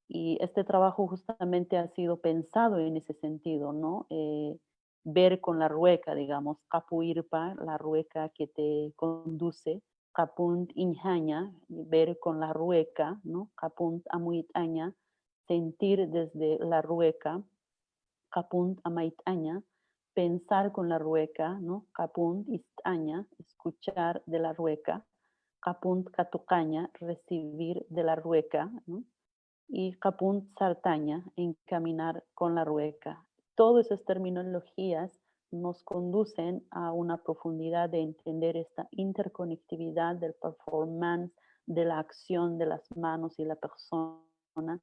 Y este trabajo justamente ha sido pensado en ese sentido, ¿no? Ver con la rueca, digamos, capuirpa, la rueca que te conduce, capunt inhaña, ver con la rueca, ¿no? Capunt amuitaña, sentir desde la rueca, capunt amaitaña, pensar con la rueca, ¿no? Capunt istaña, escuchar de la rueca, capunt catucaña, recibir de la rueca, ¿no? Y capunt sartaña, encaminar con la rueca. Todas esas terminologías nos conducen a una profundidad de entender esta interconectividad del performance, de la acción de las manos y la persona,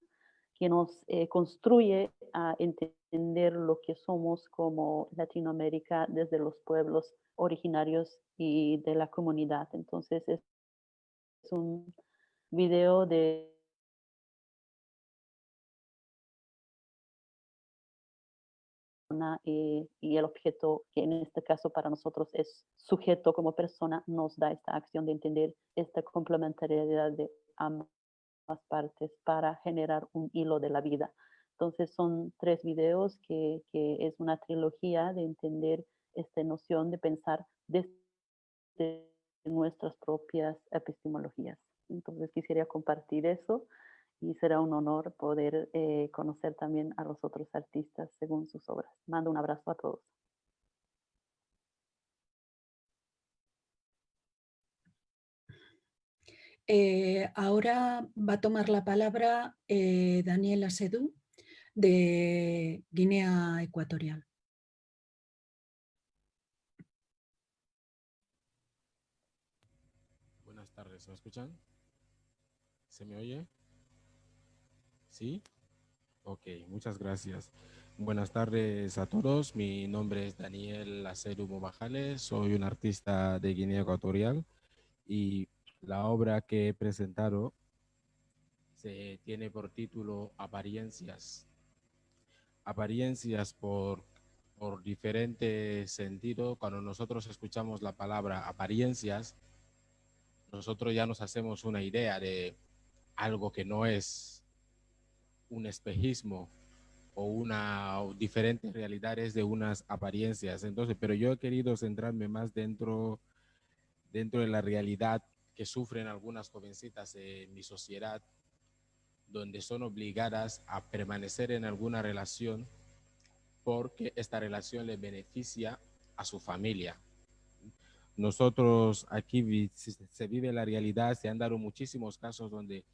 que nos construye a entender lo que somos como Latinoamérica desde los pueblos originarios y de la comunidad. Entonces es un video de y el objeto, que en este caso para nosotros es sujeto como persona, nos da esta acción de entender esta complementariedad de ambas partes para generar un hilo de la vida. Entonces son 3 videos que es una trilogía de entender esta noción de pensar desde nuestras propias epistemologías. Entonces quisiera compartir eso y será un honor poder conocer también a los otros artistas según sus obras. Mando un abrazo a todos. Ahora va a tomar la palabra Daniel Asedú, de Guinea Ecuatorial. Buenas tardes, ¿me escuchan? ¿Se me oye? ¿Sí? Ok, muchas gracias. Buenas tardes a todos. Mi nombre es Daniel Asedú Momajales, soy un artista de Guinea Ecuatorial y la obra que he presentado se tiene por título Apariencias. Apariencias por diferente sentido. Cuando nosotros escuchamos la palabra apariencias, nosotros ya nos hacemos una idea de algo que no es un espejismo o una o diferentes realidades de unas apariencias. Entonces, pero yo he querido centrarme más dentro de la realidad que sufren algunas jovencitas en mi sociedad, donde son obligadas a permanecer en alguna relación porque esta relación les beneficia a su familia. Nosotros aquí se vive la realidad, se han dado muchísimos casos donde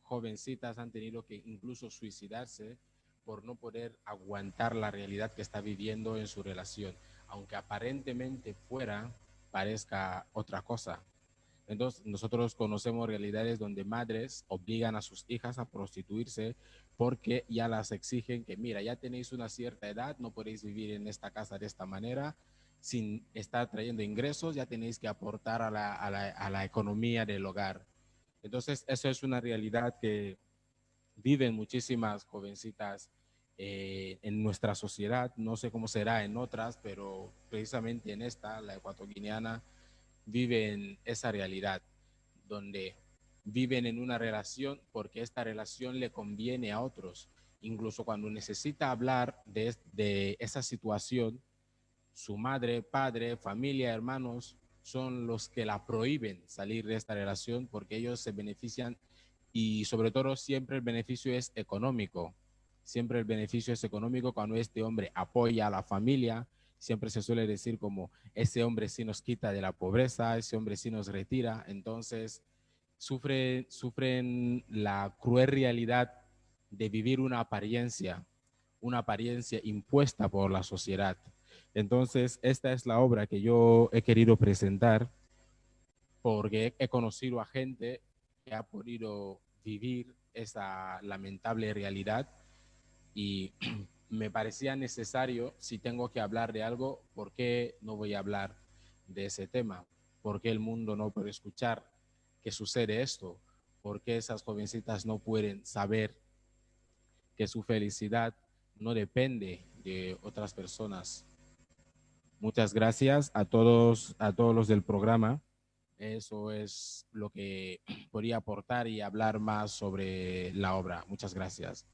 jovencitas han tenido que incluso suicidarse por no poder aguantar la realidad que está viviendo en su relación, aunque aparentemente fuera parezca otra cosa. Entonces, nosotros conocemos realidades donde madres obligan a sus hijas a prostituirse porque ya las exigen que, mira, ya tenéis una cierta edad, no podéis vivir en esta casa de esta manera, sin estar trayendo ingresos, ya tenéis que aportar a la economía del hogar. Entonces, eso es una realidad que viven muchísimas jovencitas en nuestra sociedad. No sé cómo será en otras, pero precisamente en esta, la ecuatoguineana, viven esa realidad, donde viven en una relación porque esta relación le conviene a otros. Incluso cuando necesita hablar de esa situación, su madre, padre, familia, hermanos son los que la prohíben salir de esta relación porque ellos se benefician y sobre todo siempre el beneficio es económico. Siempre el beneficio es económico cuando este hombre apoya a la familia. Siempre se suele decir como ese hombre sí nos quita de la pobreza, ese hombre sí nos retira. Entonces sufren la cruel realidad de vivir una apariencia impuesta por la sociedad. Entonces, esta es la obra que yo he querido presentar porque he conocido a gente que ha podido vivir esa lamentable realidad y me parecía necesario, si tengo que hablar de algo, ¿por qué no voy a hablar de ese tema? ¿Por qué el mundo no puede escuchar que sucede esto? ¿Por qué esas jovencitas no pueden saber que su felicidad no depende de otras personas? Muchas gracias a todos los del programa. Eso es lo que podría aportar y hablar más sobre la obra. Muchas gracias.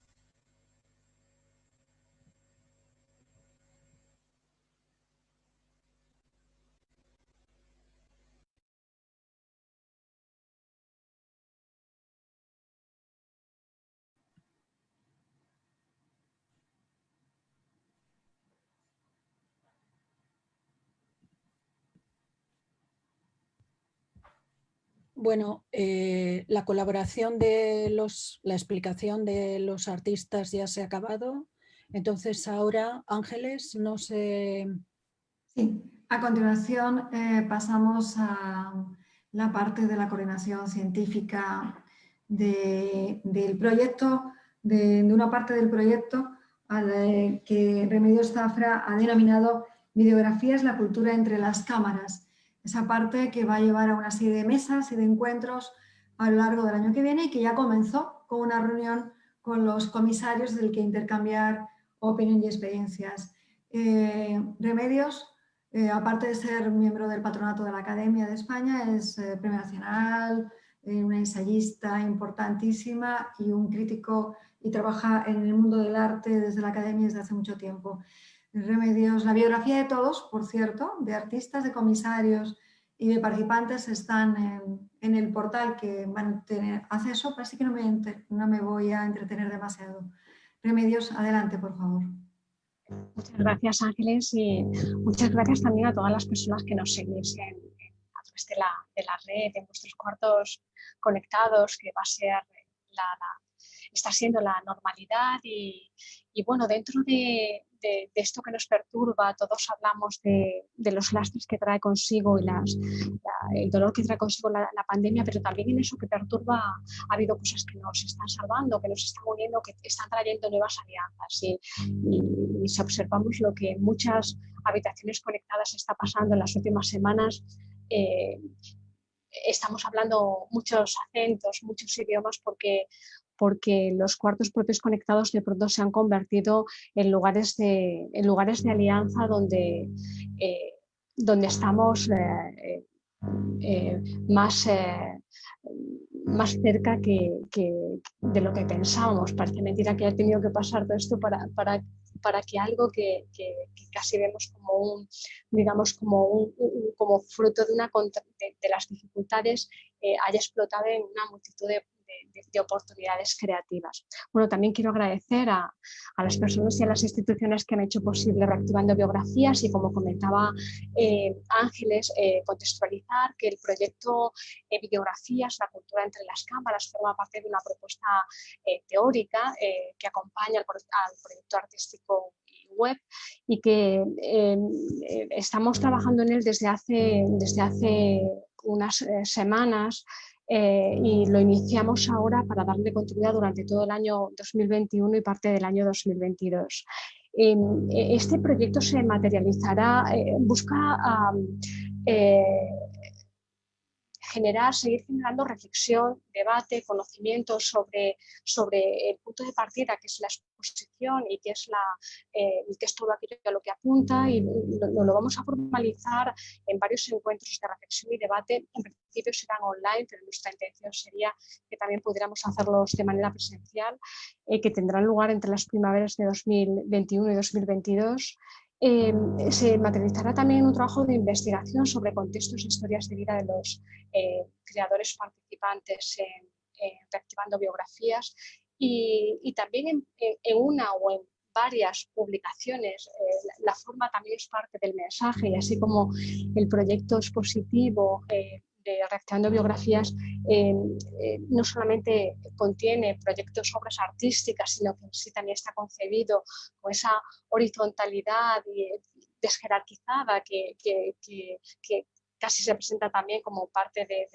Bueno, la colaboración la explicación de los artistas ya se ha acabado. Entonces ahora, Ángeles, no sé... Sí, a continuación pasamos a la parte de la coordinación científica del proyecto, de una parte del proyecto que Remedios Zafra ha denominado Videografías, la cultura entre las cámaras. Esa parte que va a llevar a una serie de mesas y de encuentros a lo largo del año que viene y que ya comenzó con una reunión con los comisarios del que intercambiar opinión y experiencias. Remedios, aparte de ser miembro del patronato de la Academia de España, es premio nacional, una ensayista importantísima y un crítico, y trabaja en el mundo del arte desde la Academia desde hace mucho tiempo. Remedios, la biografía de todos, por cierto, de artistas, de comisarios y de participantes están en el portal que van a tener acceso, pero así que no me voy a entretener demasiado. Remedios, adelante, por favor. Muchas gracias, Ángeles, y muchas gracias también a todas las personas que nos seguís a través de la red, en vuestros cuartos conectados, que va a ser está siendo la normalidad y bueno, dentro de esto que nos perturba, todos hablamos de los lastres que trae consigo y el dolor que trae consigo la pandemia, pero también en eso que perturba ha habido cosas que nos están salvando, que nos están uniendo, que están trayendo nuevas alianzas y si observamos lo que en muchas habitaciones conectadas está pasando en las últimas semanas, estamos hablando muchos acentos, muchos idiomas porque los cuartos propios conectados de pronto se han convertido en lugares de alianza donde estamos más cerca de lo que pensábamos. Parece mentira que haya tenido que pasar todo esto para que algo que casi vemos como fruto de las dificultades haya explotado en una multitud de oportunidades creativas. Bueno, también quiero agradecer a las personas y a las instituciones que han hecho posible Reactivando Biografías y, como comentaba Ángeles, contextualizar que el proyecto Videografías, la cultura entre las cámaras, forma parte de una propuesta teórica que acompaña al proyecto artístico web y que estamos trabajando en él desde hace unas semanas y lo iniciamos ahora para darle continuidad durante todo el año 2021 y parte del año 2022. Este proyecto se materializará, busca seguir generando reflexión, debate, conocimiento sobre el punto de partida, que es la exposición y que es todo aquello a lo que apunta, y lo vamos a formalizar en varios encuentros de reflexión y debate. En principio serán online, pero nuestra intención sería que también pudiéramos hacerlos de manera presencial, que tendrán lugar entre las primaveras de 2021 y 2022. Se materializará también un trabajo de investigación sobre contextos e historias de vida de los creadores participantes en Reactivando Biografías y también en una o en varias publicaciones. La forma también es parte del mensaje, y así como el proyecto expositivo de Reactivando Biografías no solamente contiene proyectos, obras artísticas, sino que sí también está concebido con esa horizontalidad y desjerarquizada que casi se presenta también como parte de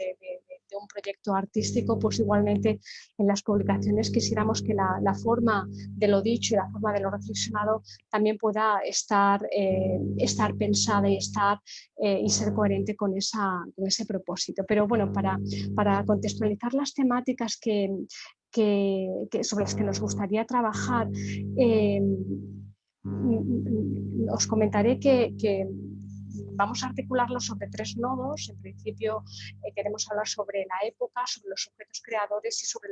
un proyecto artístico. Pues igualmente en las publicaciones quisiéramos que la forma de lo dicho y la forma de lo reflexionado también pueda estar pensada y ser coherente con ese propósito. Pero bueno, para contextualizar las temáticas sobre las que nos gustaría trabajar, os comentaré que vamos a articularlo sobre 3 nodos. En principio queremos hablar sobre la época, sobre los objetos creadores y sobre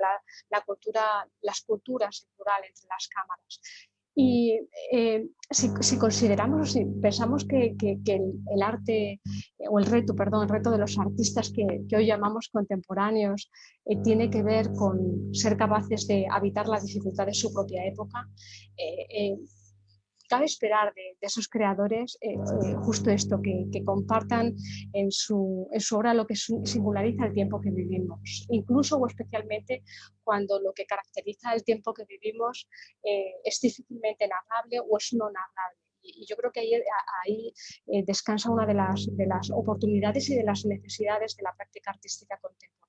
las culturas en plural entre las cámaras. Y si consideramos, si pensamos que el arte, o el reto de los artistas que hoy llamamos contemporáneos tiene que ver con ser capaces de habitar la dificultad de su propia época, cabe esperar de esos creadores justo esto, que compartan en su obra lo que singulariza el tiempo que vivimos, incluso o especialmente cuando lo que caracteriza el tiempo que vivimos es difícilmente narrable o es no narrable. Y yo creo que ahí descansa una de las oportunidades y de las necesidades de la práctica artística contemporánea,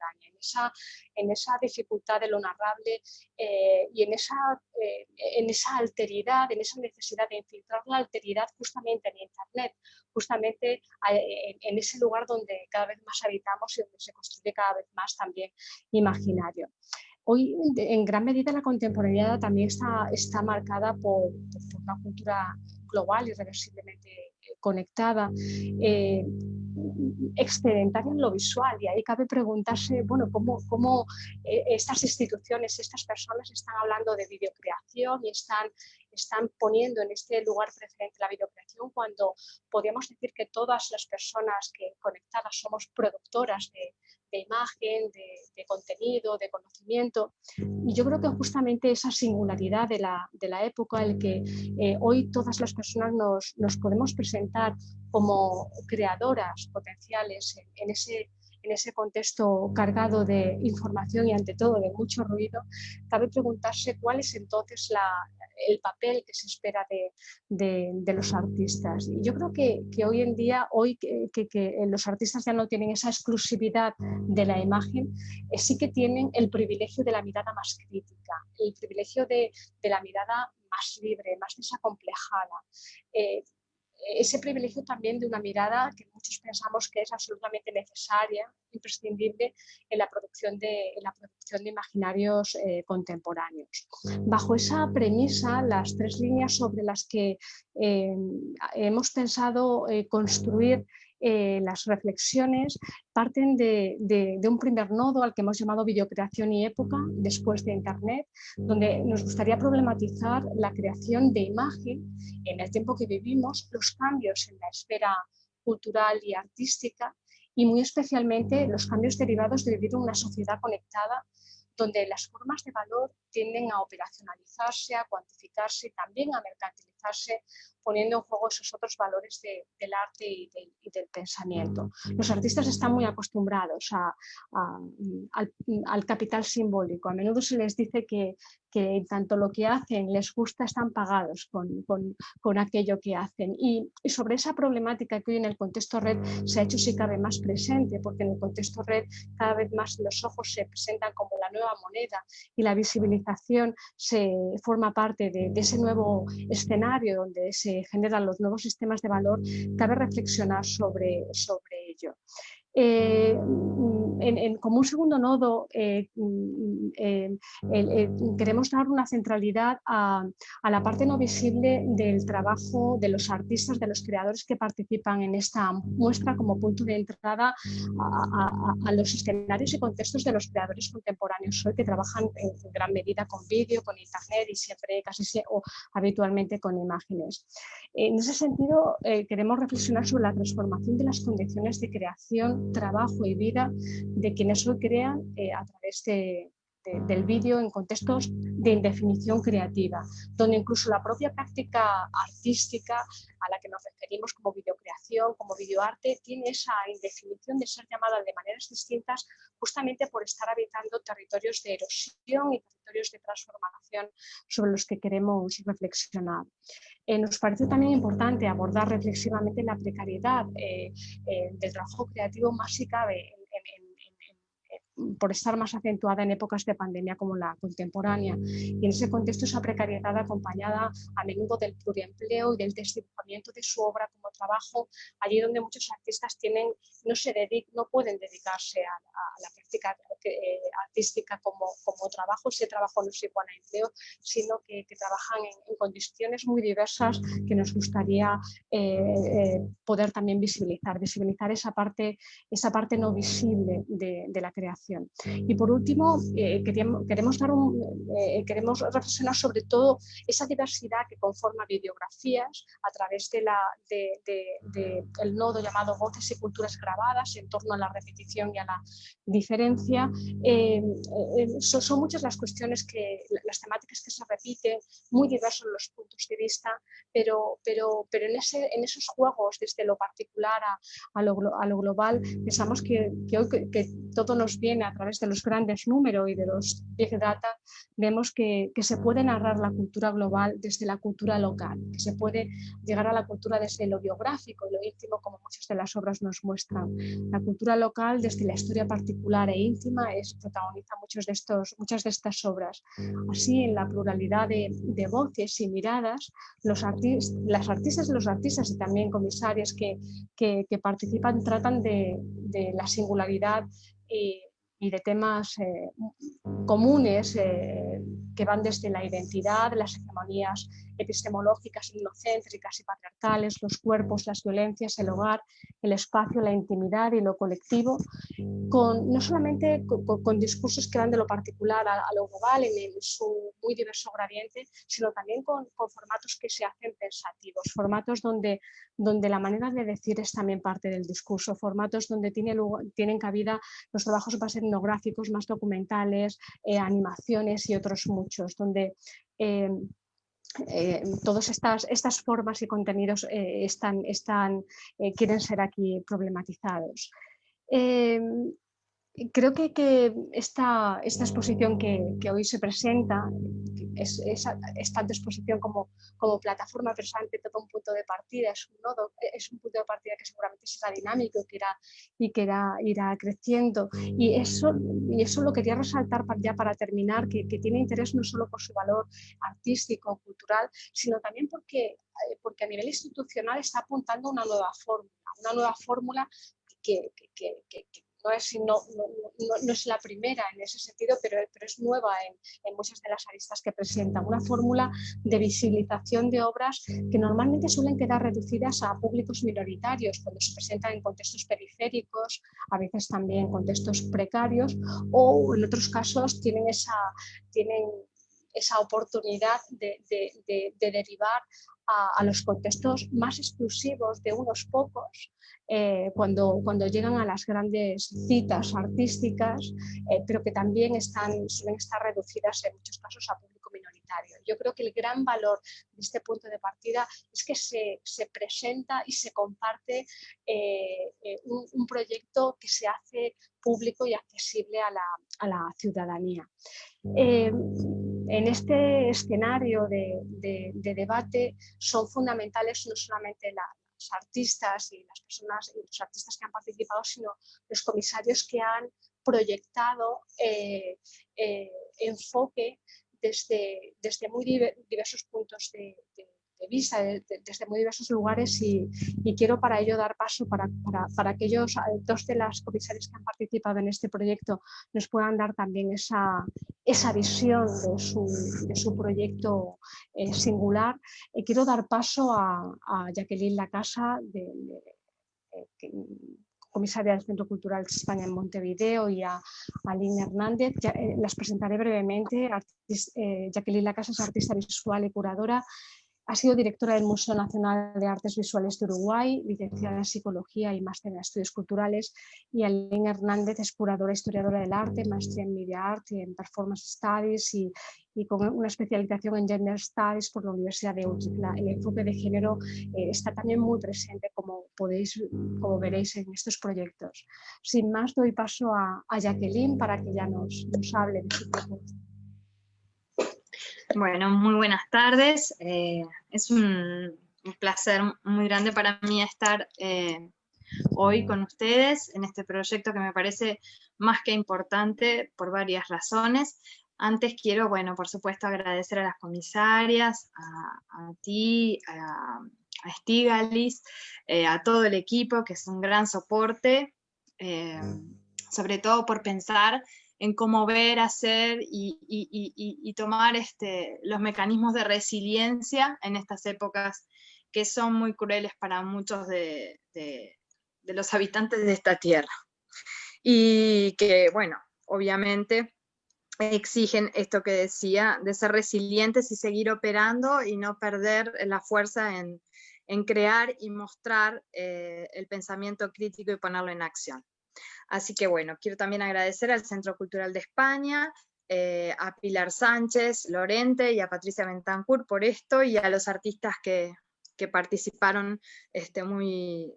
en esa dificultad de lo narrable y en esa alteridad, en esa necesidad de infiltrar la alteridad justamente en Internet, justamente en ese lugar donde cada vez más habitamos y donde se construye cada vez más también imaginario. Hoy, en gran medida, la contemporaneidad también está marcada por una cultura global, irreversiblemente conectada, excedentaria en lo visual. Y ahí cabe preguntarse, bueno, cómo estas instituciones, estas personas están hablando de videocreación y están poniendo en este lugar preferente la videocreación, cuando podríamos decir que todas las personas que conectadas somos productoras de imagen, de contenido, de conocimiento. Y yo creo que justamente esa singularidad de la época, el que hoy todas las personas nos podemos presentar como creadoras potenciales en ese contexto cargado de información y ante todo de mucho ruido, cabe preguntarse cuál es entonces el papel que se espera de los artistas. Y yo creo que hoy en día, que los artistas ya no tienen esa exclusividad de la imagen, sí que tienen el privilegio de la mirada más crítica, el privilegio de la mirada más libre, más desacomplejada. Ese privilegio también de una mirada que muchos pensamos que es absolutamente necesaria, imprescindible en la producción de imaginarios contemporáneos. Bajo esa premisa, las 3 líneas sobre las que hemos pensado construir las reflexiones parten de un primer nodo al que hemos llamado videocreación y época, después de Internet, donde nos gustaría problematizar la creación de imagen en el tiempo que vivimos, los cambios en la esfera cultural y artística y muy especialmente los cambios derivados de vivir en una sociedad conectada donde las formas de valor tienden a operacionalizarse, a cuantificarse y también a mercantilizarse, poniendo en juego esos otros valores del arte y del pensamiento. Los artistas están muy acostumbrados al capital simbólico. A menudo se les dice que tanto lo que hacen les gusta, están pagados con aquello que hacen. Y sobre esa problemática que hoy en el contexto red se ha hecho si cabe más presente, porque en el contexto red cada vez más los ojos se presentan como la nueva moneda y la visibilización se forma parte de ese nuevo escenario donde se generan los nuevos sistemas de valor, cabe reflexionar sobre ello. Como un segundo nodo, queremos dar una centralidad a la parte no visible del trabajo de los artistas, de los creadores que participan en esta muestra como punto de entrada a los escenarios y contextos de los creadores contemporáneos hoy, que trabajan en gran medida con vídeo, con Internet y siempre, o habitualmente con imágenes. En ese sentido, queremos reflexionar sobre la transformación de las condiciones de creación, trabajo y vida de quienes hoy crean a través del vídeo en contextos de indefinición creativa, donde incluso la propia práctica artística a la que nos referimos como videocreación, como videoarte, tiene esa indefinición de ser llamada de maneras distintas justamente por estar habitando territorios de erosión y territorios de transformación sobre los que queremos reflexionar. Nos parece también importante abordar reflexivamente la precariedad del trabajo creativo más si cabe por estar más acentuada en épocas de pandemia como la contemporánea. Y en ese contexto esa precariedad acompañada a menudo del pluriempleo y del desdibujamiento de su obra como trabajo, allí donde muchos artistas no pueden dedicarse a la práctica artística como trabajo. Ese trabajo no es igual a empleo, sino que trabajan en condiciones muy diversas que nos gustaría poder también visibilizar esa parte no visible de la creación. Y por último, queremos reflexionar sobre todo esa diversidad que conforma videografías a través del nodo llamado Voces y Culturas Grabadas en torno a la repetición y a la diferencia. Son muchas las cuestiones, las temáticas que se repiten, muy diversos los puntos de vista, pero en esos juegos desde lo particular a lo global, pensamos que hoy que todo nos viene a través de los grandes números y de los Big Data, vemos que se puede narrar la cultura global desde la cultura local, que se puede llegar a la cultura desde lo biográfico y lo íntimo, como muchas de las obras nos muestran. La cultura local, desde la historia particular e íntima, protagoniza muchas de estas obras. Así, en la pluralidad de voces y miradas, las artistas y los artistas y también comisarios que participan tratan de la singularidad y de temas comunes que van desde la identidad, las hegemonías epistemológicas, etnocéntricas y patriarcales, los cuerpos, las violencias, el hogar, el espacio, la intimidad y lo colectivo, no solamente con discursos que van de lo particular a lo global en su muy diverso gradiente, sino también con formatos que se hacen pensativos, formatos donde la manera de decir es también parte del discurso, formatos donde tienen cabida los trabajos más etnográficos, más documentales, animaciones y otros muchos, donde todas estas formas y contenidos quieren ser aquí problematizados. Creo que esta exposición que hoy se presenta es tanto exposición como plataforma, pero ante todo un punto de partida, es un punto de partida que seguramente será dinámico y que irá creciendo. Y eso lo quería resaltar para terminar, que tiene interés no solo por su valor artístico o cultural, sino también porque a nivel institucional está apuntando a una nueva fórmula que no es la primera en ese sentido, pero es nueva en muchas de las aristas que presenta. Una fórmula de visibilización de obras que normalmente suelen quedar reducidas a públicos minoritarios cuando se presentan en contextos periféricos, a veces también en contextos precarios, o en otros casos tienen esa oportunidad de derivar a los contextos más exclusivos de unos pocos cuando llegan a las grandes citas artísticas, pero que también suelen estar reducidas en muchos casos a público minoritario. Yo creo que el gran valor de este punto de partida es que se presenta y se comparte un proyecto que se hace público y accesible a la ciudadanía. En este escenario de debate son fundamentales no solamente los artistas y las personas y los artistas que han participado, sino los comisarios que han proyectado enfoque desde muy diversos puntos de vista, desde muy diversos lugares y quiero para ello dar paso para aquellos dos de las comisarias que han participado en este proyecto nos puedan dar también esa visión de su proyecto singular. Quiero dar paso a Jacqueline Lacasa, comisaria del Centro Cultural de España en Montevideo, y a Aline Hernández. Las presentaré brevemente. Jacqueline Lacasa es artista visual y curadora. Ha sido directora del Museo Nacional de Artes Visuales de Uruguay, licenciada en Psicología y máster en Estudios Culturales, y Aline Hernández es curadora e historiadora del arte, maestría en Media Art y en Performance Studies y con una especialización en Gender Studies por la Universidad de Utrecht. El enfoque de género está también muy presente, como veréis en estos proyectos. Sin más, doy paso a Jacqueline para que ya nos hable de su propuesta. Bueno, muy buenas tardes. Es un placer muy grande para mí estar hoy con ustedes en este proyecto que me parece más que importante por varias razones. Antes quiero, bueno, por supuesto agradecer a las comisarias, a ti, a Estígalis, a todo el equipo, que es un gran soporte, sobre todo por pensar en cómo ver, hacer y tomar los mecanismos de resiliencia en estas épocas que son muy crueles para muchos de los habitantes de esta tierra. Y que, bueno, obviamente exigen esto que decía, de ser resilientes y seguir operando y no perder la fuerza en crear y mostrar el pensamiento crítico y ponerlo en acción. Así que bueno, quiero también agradecer al Centro Cultural de España, a Pilar Sánchez Lorente y a Patricia Bentancur por esto, y a los artistas que participaron muy,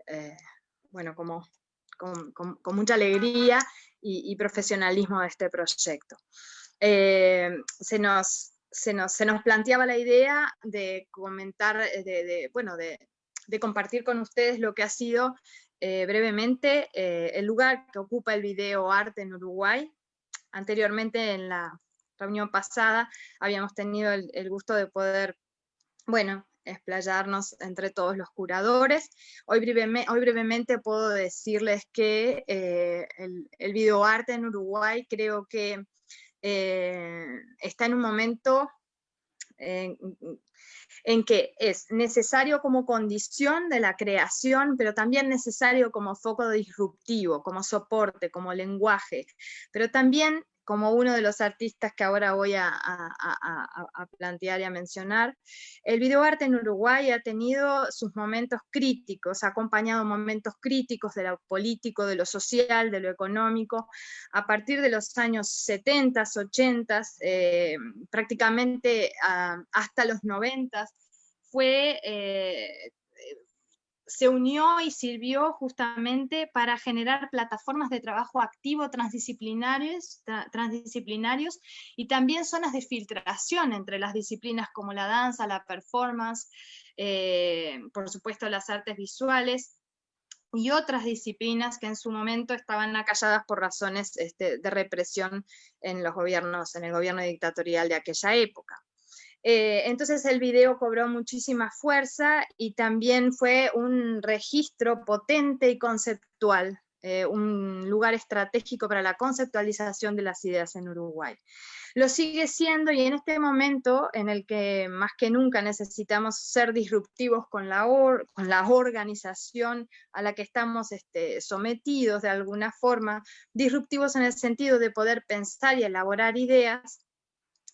bueno, con mucha alegría y profesionalismo de este proyecto. Se nos planteaba la idea de comentar, de compartir con ustedes lo que ha sido brevemente el lugar que ocupa el video arte en Uruguay. Anteriormente, en la reunión pasada, habíamos tenido el gusto de poder, bueno, explayarnos entre todos los curadores. Hoy brevemente puedo decirles que el videoarte en Uruguay creo que está en un momento en que es necesario como condición de la creación, pero también necesario como foco disruptivo, como soporte, como lenguaje, pero también como uno de los artistas que ahora voy a plantear y a mencionar. El videoarte en Uruguay ha tenido sus momentos críticos, ha acompañado momentos críticos de lo político, de lo social, de lo económico. A partir de los años 70, 80, prácticamente hasta los 90, se unió y sirvió justamente para generar plataformas de trabajo activo transdisciplinarios y también zonas de filtración entre las disciplinas como la danza, la performance, por supuesto las artes visuales y otras disciplinas que en su momento estaban acalladas por razones de represión en el gobierno dictatorial de aquella época. Entonces el video cobró muchísima fuerza y también fue un registro potente y conceptual, un lugar estratégico para la conceptualización de las ideas en Uruguay. Lo sigue siendo, y en este momento en el que más que nunca necesitamos ser disruptivos con la organización a la que estamos sometidos de alguna forma, disruptivos en el sentido de poder pensar y elaborar ideas,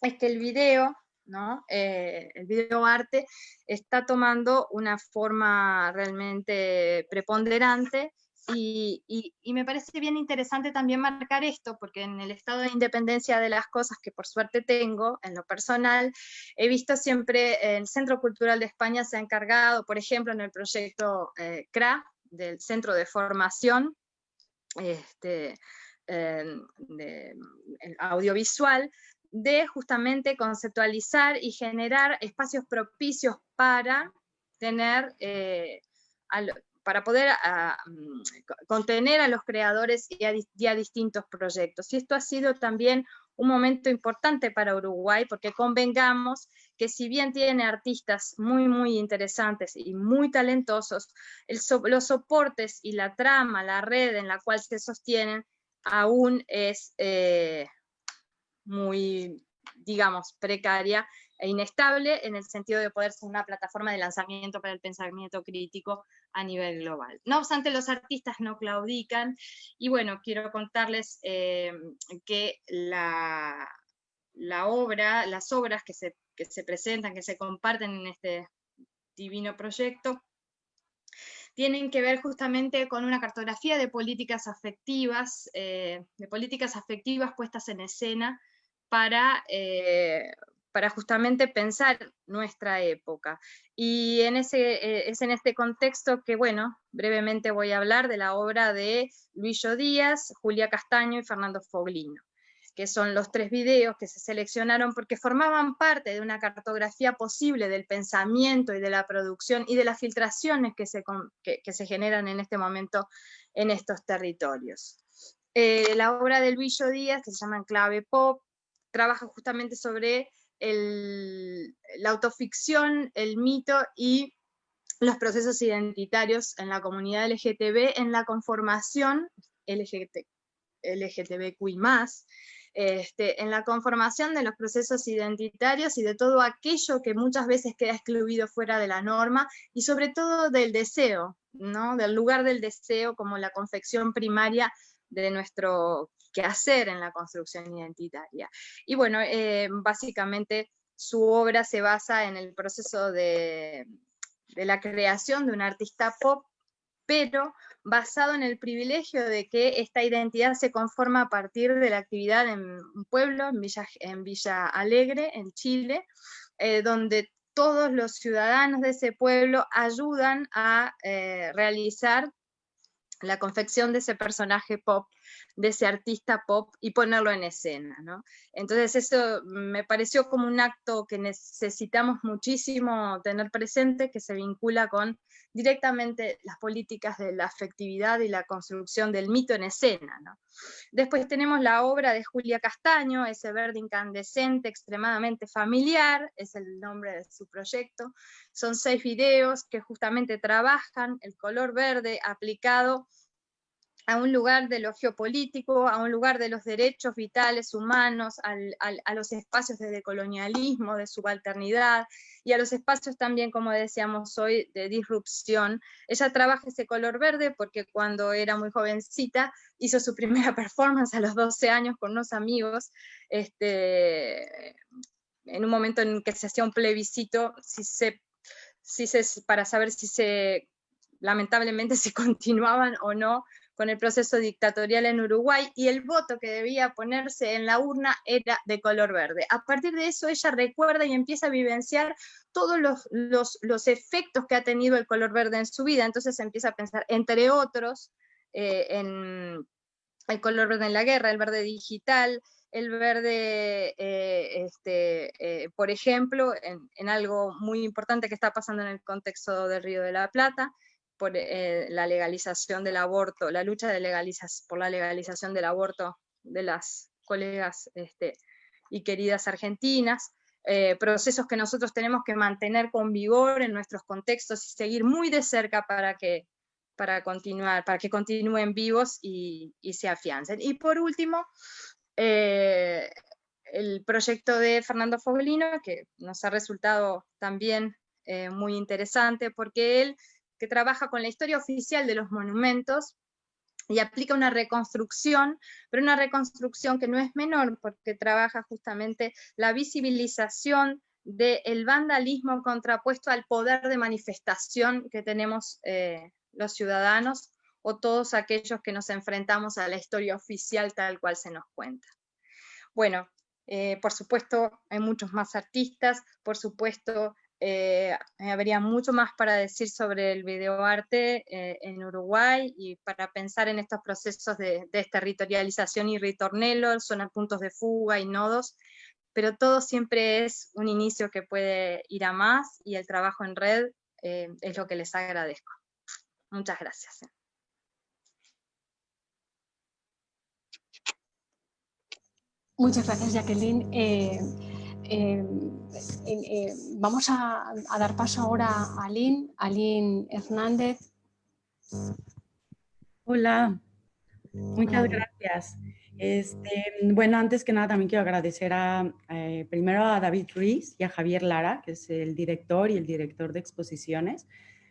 es que el video, ¿no? El videoarte está tomando una forma realmente preponderante y me parece bien interesante también marcar esto, porque en el estado de independencia de las cosas que por suerte tengo, en lo personal, he visto siempre el Centro Cultural de España se ha encargado, por ejemplo, en el proyecto CRA, del Centro de Formación audiovisual, de justamente conceptualizar y generar espacios propicios para tener, para poder contener a los creadores y a distintos proyectos. Y esto ha sido también un momento importante para Uruguay, porque convengamos que si bien tiene artistas muy, muy interesantes y muy talentosos, los soportes y la trama, la red en la cual se sostienen, aún es muy, digamos, precaria e inestable en el sentido de poder ser una plataforma de lanzamiento para el pensamiento crítico a nivel global. No obstante, los artistas no claudican, y bueno, quiero contarles que las obras que se presentan, que se comparten en este divino proyecto, tienen que ver justamente con una cartografía de políticas afectivas puestas en escena para justamente pensar nuestra época. Y es en este contexto que, bueno, brevemente voy a hablar de la obra de Luillo Díaz, Julia Castaño y Fernando Foglino, que son los 3 videos que se seleccionaron porque formaban parte de una cartografía posible del pensamiento y de la producción y de las filtraciones que se generan en este momento en estos territorios. La obra de Luillo Díaz, que se llama En clave pop, trabaja justamente sobre la autoficción, el mito y los procesos identitarios en la comunidad LGTB, en la conformación LGTBQI+, en la conformación de los procesos identitarios y de todo aquello que muchas veces queda excluido fuera de la norma, y sobre todo del deseo, ¿no? Del lugar del deseo como la confección primaria de nuestro quehacer en la construcción identitaria. Y bueno, básicamente su obra se basa en el proceso de la creación de un artista pop, pero basado en el privilegio de que esta identidad se conforma a partir de la actividad en un pueblo, en Villa Alegre, en Chile, donde todos los ciudadanos de ese pueblo ayudan a realizar la confección de ese personaje pop, de ese artista pop, y ponerlo en escena, ¿no? Entonces eso me pareció como un acto que necesitamos muchísimo tener presente, que se vincula con directamente las políticas de la afectividad y la construcción del mito en escena, ¿no? Después tenemos la obra de Julia Castaño, Ese verde incandescente, extremadamente familiar, es el nombre de su proyecto. Son 6 videos que justamente trabajan el color verde aplicado a un lugar de lo geopolítico, a un lugar de los derechos vitales humanos, a los espacios de decolonialismo, de subalternidad, y a los espacios también, como decíamos hoy, de disrupción. Ella trabaja ese color verde porque cuando era muy jovencita hizo su primera performance a los 12 años con unos amigos, en un momento en que se hacía un plebiscito para saber si lamentablemente se continuaban o no con el proceso dictatorial en Uruguay, y el voto que debía ponerse en la urna era de color verde. A partir de eso ella recuerda y empieza a vivenciar todos los efectos que ha tenido el color verde en su vida. Entonces empieza a pensar, entre otros, en el color verde en la guerra, el verde digital, el verde, por ejemplo, en algo muy importante que está pasando en el contexto del Río de la Plata, por la legalización del aborto, la lucha por la legalización del aborto de las colegas y queridas argentinas, procesos que nosotros tenemos que mantener con vigor en nuestros contextos y seguir muy de cerca para que continúen vivos y se afiancen. Y por último, el proyecto de Fernando Foglino, que nos ha resultado también muy interesante, porque él, que trabaja con la historia oficial de los monumentos y aplica una reconstrucción, pero una reconstrucción que no es menor, porque trabaja justamente la visibilización del vandalismo contrapuesto al poder de manifestación que tenemos los ciudadanos o todos aquellos que nos enfrentamos a la historia oficial tal cual se nos cuenta. Bueno, por supuesto hay muchos más artistas, por supuesto habría mucho más para decir sobre el videoarte en Uruguay, y para pensar en estos procesos de desterritorialización y ritornelo, son puntos de fuga y nodos, pero todo siempre es un inicio que puede ir a más, y el trabajo en red es lo que les agradezco. Muchas gracias. Muchas gracias, Jacqueline. Vamos a dar paso ahora a Aline Hernández. Hola, muchas gracias. Bueno, antes que nada también quiero agradecer primero a David Ruiz y a Javier Lara, que es el director de exposiciones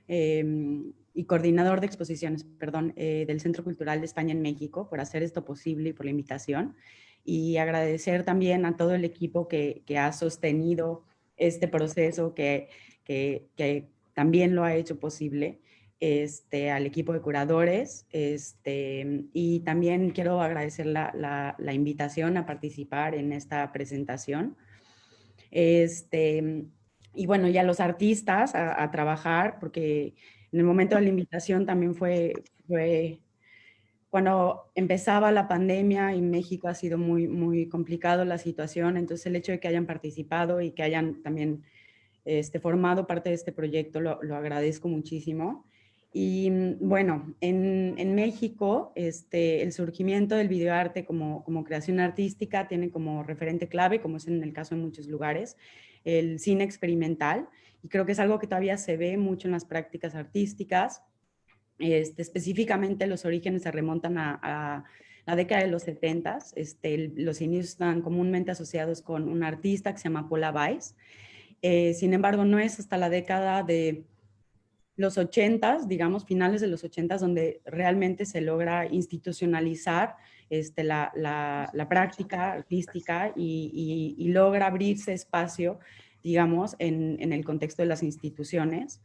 y coordinador de exposiciones, perdón, del Centro Cultural de España en México, por hacer esto posible y por la invitación. Y agradecer también a todo el equipo que ha sostenido este proceso, que también lo ha hecho posible, al equipo de curadores, y también quiero agradecer la invitación a participar en esta presentación. Y bueno, ya los artistas a trabajar, porque en el momento de la invitación también fue cuando empezaba la pandemia y México ha sido muy complicado la situación, entonces el hecho de que hayan participado y que hayan también formado parte de este proyecto lo agradezco muchísimo. Y bueno, en México el surgimiento del videoarte como creación artística tiene como referente clave, como es en el caso de muchos lugares, el cine experimental, y creo que es algo que todavía se ve mucho en las prácticas artísticas. Específicamente los orígenes se remontan a la década de los 70s. Los inicios están comúnmente asociados con un artista que se llama Paula Weiss. Sin embargo, no es hasta la década de los 80s, digamos, finales de los 80s, donde realmente se logra institucionalizar la práctica artística y logra abrirse espacio, digamos, en el contexto de las instituciones.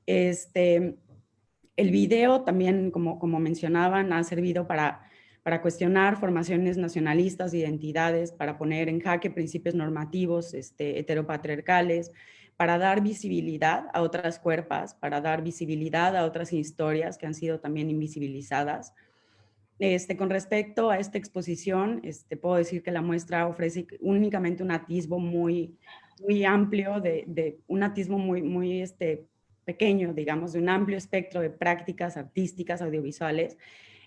El video también, como mencionaban, ha servido para cuestionar formaciones nacionalistas, identidades, para poner en jaque principios normativos heteropatriarcales, para dar visibilidad a otras cuerpas, para dar visibilidad a otras historias que han sido también invisibilizadas. Con respecto a esta exposición, puedo decir que la muestra ofrece únicamente un atisbo muy amplio, un atisbo muy pequeño, digamos, de un amplio espectro de prácticas artísticas, audiovisuales,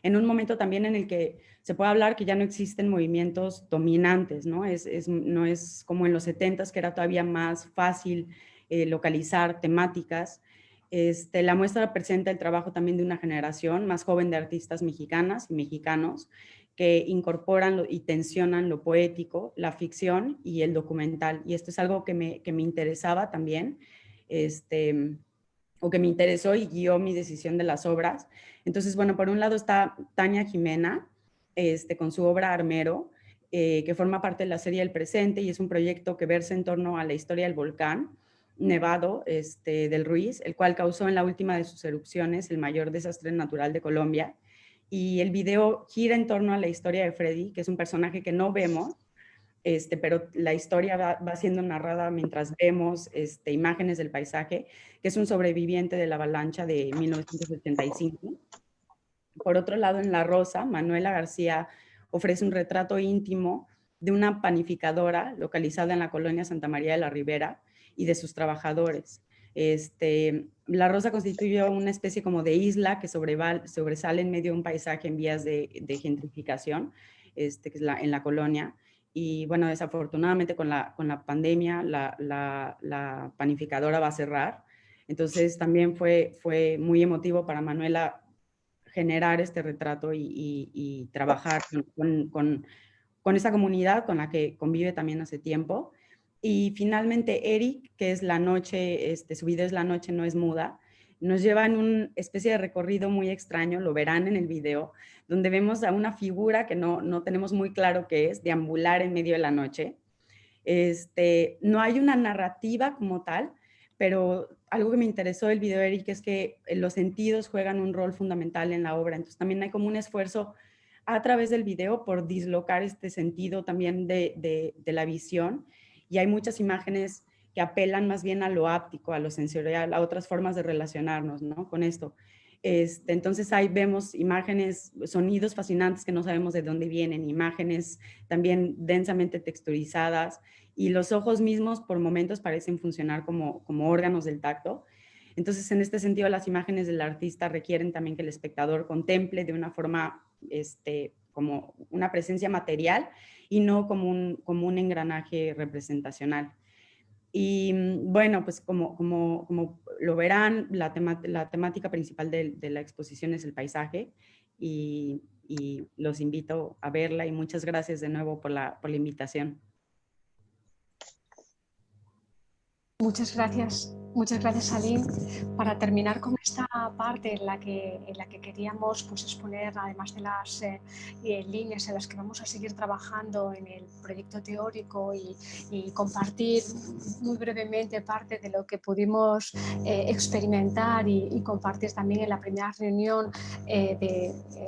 en un momento también en el que se puede hablar que ya no existen movimientos dominantes, ¿no? No es como en los 70s, que era todavía más fácil localizar temáticas. La muestra presenta el trabajo también de una generación más joven de artistas mexicanas y mexicanos que incorporan y tensionan lo poético, la ficción y el documental. Y esto es algo que me interesaba también, o que me interesó y guió mi decisión de las obras. Entonces, bueno, por un lado está Tania Jimena, con su obra Armero, que forma parte de la serie El Presente y es un proyecto que versa en torno a la historia del volcán nevado del Ruiz, el cual causó en la última de sus erupciones el mayor desastre natural de Colombia. Y el video gira en torno a la historia de Freddy, que es un personaje que no vemos, pero la historia va siendo narrada mientras vemos imágenes del paisaje, que es un sobreviviente de la avalancha de 1985. Por otro lado, en La Rosa, Manuela García ofrece un retrato íntimo de una panificadora localizada en la colonia Santa María de la Ribera y de sus trabajadores. La Rosa constituye una especie como de isla que sobresale en medio de un paisaje en vías de gentrificación, que es en la colonia. Y bueno, desafortunadamente con la pandemia la panificadora va a cerrar. Entonces también fue muy emotivo para Manuela generar este retrato y trabajar con esa comunidad con la que convive también hace tiempo. Y finalmente Eric, que es La Noche, su video es La Noche no es muda, nos lleva en una especie de recorrido muy extraño, lo verán en el video, donde vemos a una figura que no tenemos muy claro qué es, deambular en medio de la noche. No hay una narrativa como tal, pero algo que me interesó del video, Eric, es que los sentidos juegan un rol fundamental en la obra. Entonces también hay como un esfuerzo a través del video por dislocar este sentido también de la visión. Y hay muchas imágenes que apelan más bien a lo áptico, a lo sensorial, a otras formas de relacionarnos, ¿no? Con esto. Entonces ahí vemos imágenes, sonidos fascinantes que no sabemos de dónde vienen, imágenes también densamente texturizadas, y los ojos mismos por momentos parecen funcionar como órganos del tacto. Entonces, en este sentido, las imágenes del artista requieren también que el espectador contemple de una forma como una presencia material y no como un engranaje representacional. Y bueno, pues como lo verán, la temática principal de la exposición es el paisaje y los invito a verla y muchas gracias de nuevo por la invitación. Muchas gracias. Muchas gracias, Aline. Para terminar con esta parte en la que queríamos pues, exponer, además de las líneas en las que vamos a seguir trabajando en el proyecto teórico y compartir muy brevemente parte de lo que pudimos experimentar y compartir también en la primera reunión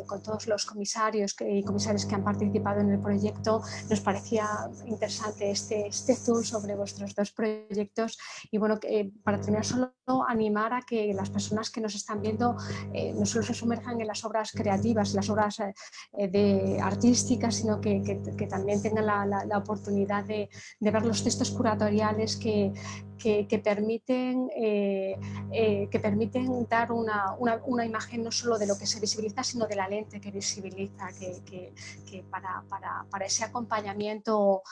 con todos los comisarios y comisarias que han participado en el proyecto, nos parecía interesante este zoom sobre vuestros dos proyectos. Y bueno, para terminar, solo animar a que las personas que nos están viendo no solo se sumerjan en las obras creativas, en las obras artísticas, sino que también tengan la oportunidad de ver los textos curatoriales que permiten dar una imagen no solo de lo que se visibiliza, sino de la lente que visibiliza, que para ese acompañamiento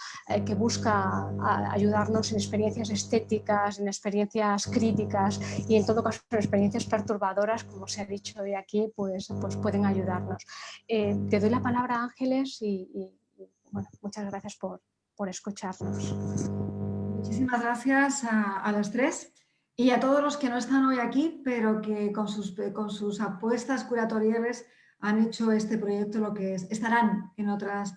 que busca ayudarnos en experiencias estéticas, en experiencias críticas y en todo caso en experiencias perturbadoras, como se ha dicho hoy aquí, pues pueden ayudarnos. Te doy la palabra, Ángeles, y bueno, muchas gracias por escucharnos. Muchísimas gracias a las tres y a todos los que no están hoy aquí, pero que con sus apuestas curatoriales han hecho este proyecto lo que es. Estarán en otras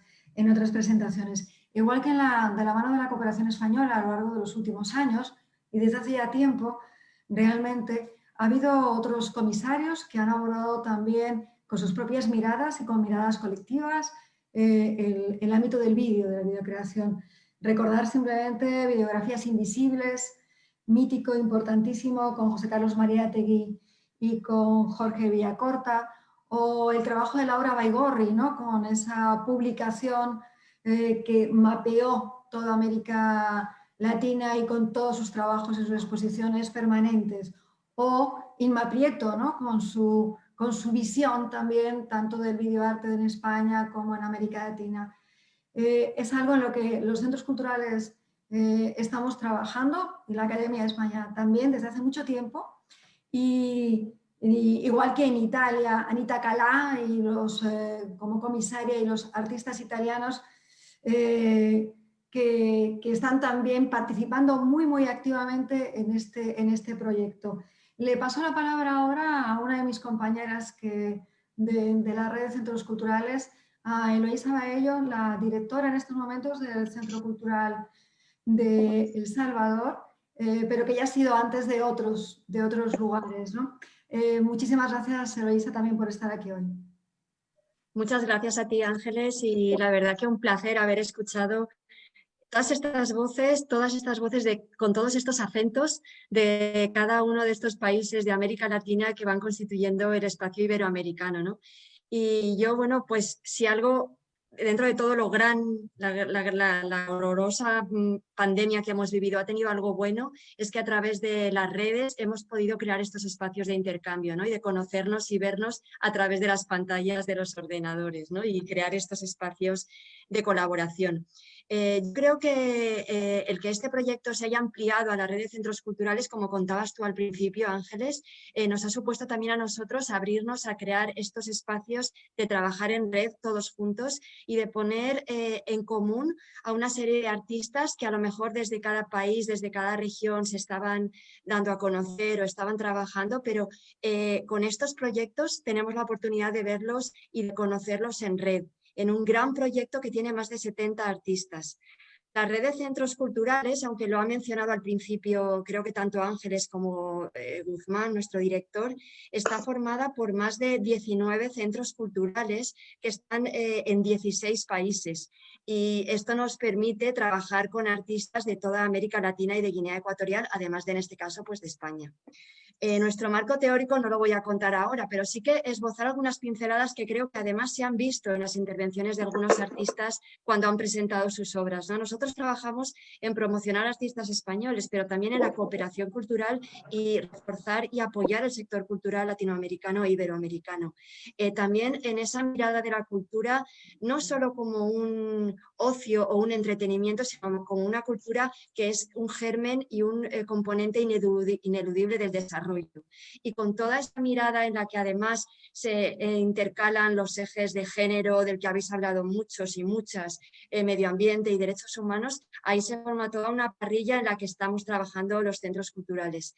presentaciones. Igual que de la mano de la cooperación española a lo largo de los últimos años y desde hace ya tiempo, realmente ha habido otros comisarios que han abordado también con sus propias miradas y con miradas colectivas el ámbito del vídeo, de la videocreación. Recordar simplemente Videografías Invisibles, mítico, importantísimo, con José Carlos Mariátegui y con Jorge Villacorta, o el trabajo de Laura Baigorri, ¿no? Con esa publicación que mapeó toda América Latina y con todos sus trabajos y sus exposiciones permanentes, o Inma Prieto, ¿no? con su visión también, tanto del videoarte en España como en América Latina. Es algo en lo que los centros culturales estamos trabajando y la Academia de España también desde hace mucho tiempo. Y igual que en Italia, Anita Calà y como comisaria y los artistas italianos que están también participando muy activamente en este proyecto. Le paso la palabra ahora a una de mis compañeras de la red de centros culturales, a Eloísa Baello, la directora en estos momentos del Centro Cultural de El Salvador, pero que ya ha sido antes de otros lugares, ¿no? Muchísimas gracias, Eloísa, también por estar aquí hoy. Muchas gracias a ti, Ángeles, y la verdad que un placer haber escuchado todas estas voces con todos estos acentos de cada uno de estos países de América Latina que van constituyendo el espacio iberoamericano, ¿no? Y yo, bueno, pues si algo, dentro de todo la horrorosa pandemia que hemos vivido ha tenido algo bueno, es que a través de las redes hemos podido crear estos espacios de intercambio, ¿no? Y de conocernos y vernos a través de las pantallas de los ordenadores, ¿no? Y crear estos espacios de colaboración. Creo que el que este proyecto se haya ampliado a la red de centros culturales, como contabas tú al principio, Ángeles, nos ha supuesto también a nosotros abrirnos a crear estos espacios de trabajar en red todos juntos y de poner en común a una serie de artistas que a lo mejor desde cada país, desde cada región se estaban dando a conocer o estaban trabajando, pero con estos proyectos tenemos la oportunidad de verlos y de conocerlos en red, en un gran proyecto que tiene más de 70 artistas. La red de centros culturales, aunque lo ha mencionado al principio, creo que tanto Ángeles como Guzmán, nuestro director, está formada por más de 19 centros culturales que están en 16 países. Y esto nos permite trabajar con artistas de toda América Latina y de Guinea Ecuatorial, además de, en este caso, pues de España. Nuestro marco teórico no lo voy a contar ahora, pero sí que esbozar algunas pinceladas que creo que además se han visto en las intervenciones de algunos artistas cuando han presentado sus obras, ¿no? Nosotros trabajamos en promocionar artistas españoles, pero también en la cooperación cultural y reforzar y apoyar el sector cultural latinoamericano e iberoamericano. También en esa mirada de la cultura, no solo como un ocio o un entretenimiento, sino como una cultura que es un germen y un componente ineludible del desarrollo desarrollo. Y con toda esta mirada en la que además se intercalan los ejes de género, del que habéis hablado muchos y muchas, medio ambiente y derechos humanos, ahí se forma toda una parrilla en la que estamos trabajando los centros culturales.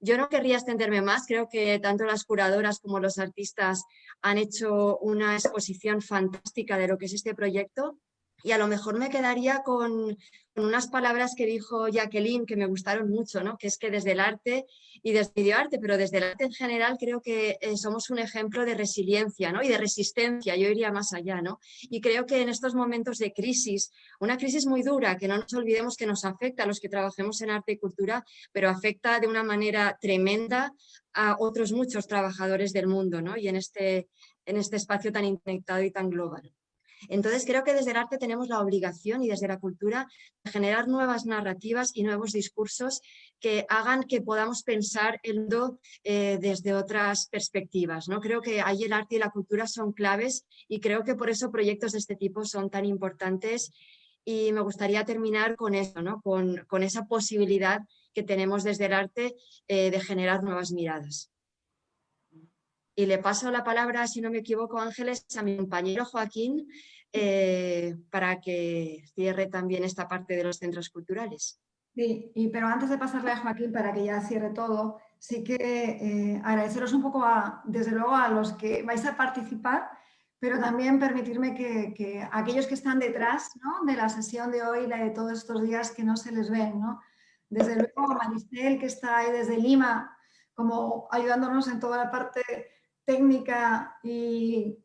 Yo no querría extenderme más, creo que tanto las curadoras como los artistas han hecho una exposición fantástica de lo que es este proyecto y a lo mejor me quedaría con unas palabras que dijo Jacqueline que me gustaron mucho, ¿no? Que es que desde el arte y desde el videoarte, pero desde el arte en general creo que somos un ejemplo de resiliencia, ¿no? Y de resistencia, yo iría más allá, ¿no? Y creo que en estos momentos de crisis, una crisis muy dura, que no nos olvidemos que nos afecta a los que trabajemos en arte y cultura, pero afecta de una manera tremenda a otros muchos trabajadores del mundo, ¿no? Y en este espacio tan interconectado y tan global. Entonces creo que desde el arte tenemos la obligación y desde la cultura de generar nuevas narrativas y nuevos discursos que hagan que podamos pensar el mundo desde otras perspectivas, ¿no? Creo que ahí el arte y la cultura son claves y creo que por eso proyectos de este tipo son tan importantes y me gustaría terminar con eso, ¿no? Con esa posibilidad que tenemos desde el arte de generar nuevas miradas. Y le paso la palabra, si no me equivoco, Ángeles, a mi compañero Joaquín para que cierre también esta parte de los centros culturales. Sí, pero antes de pasarle a Joaquín para que ya cierre todo, sí que agradeceros un poco, desde luego, a los que vais a participar, pero también permitirme que aquellos que están detrás, ¿no?, de la sesión de hoy, la de todos estos días que no se les ven, ¿no? Desde luego, Maristel, que está ahí desde Lima, como ayudándonos en toda la parte técnica y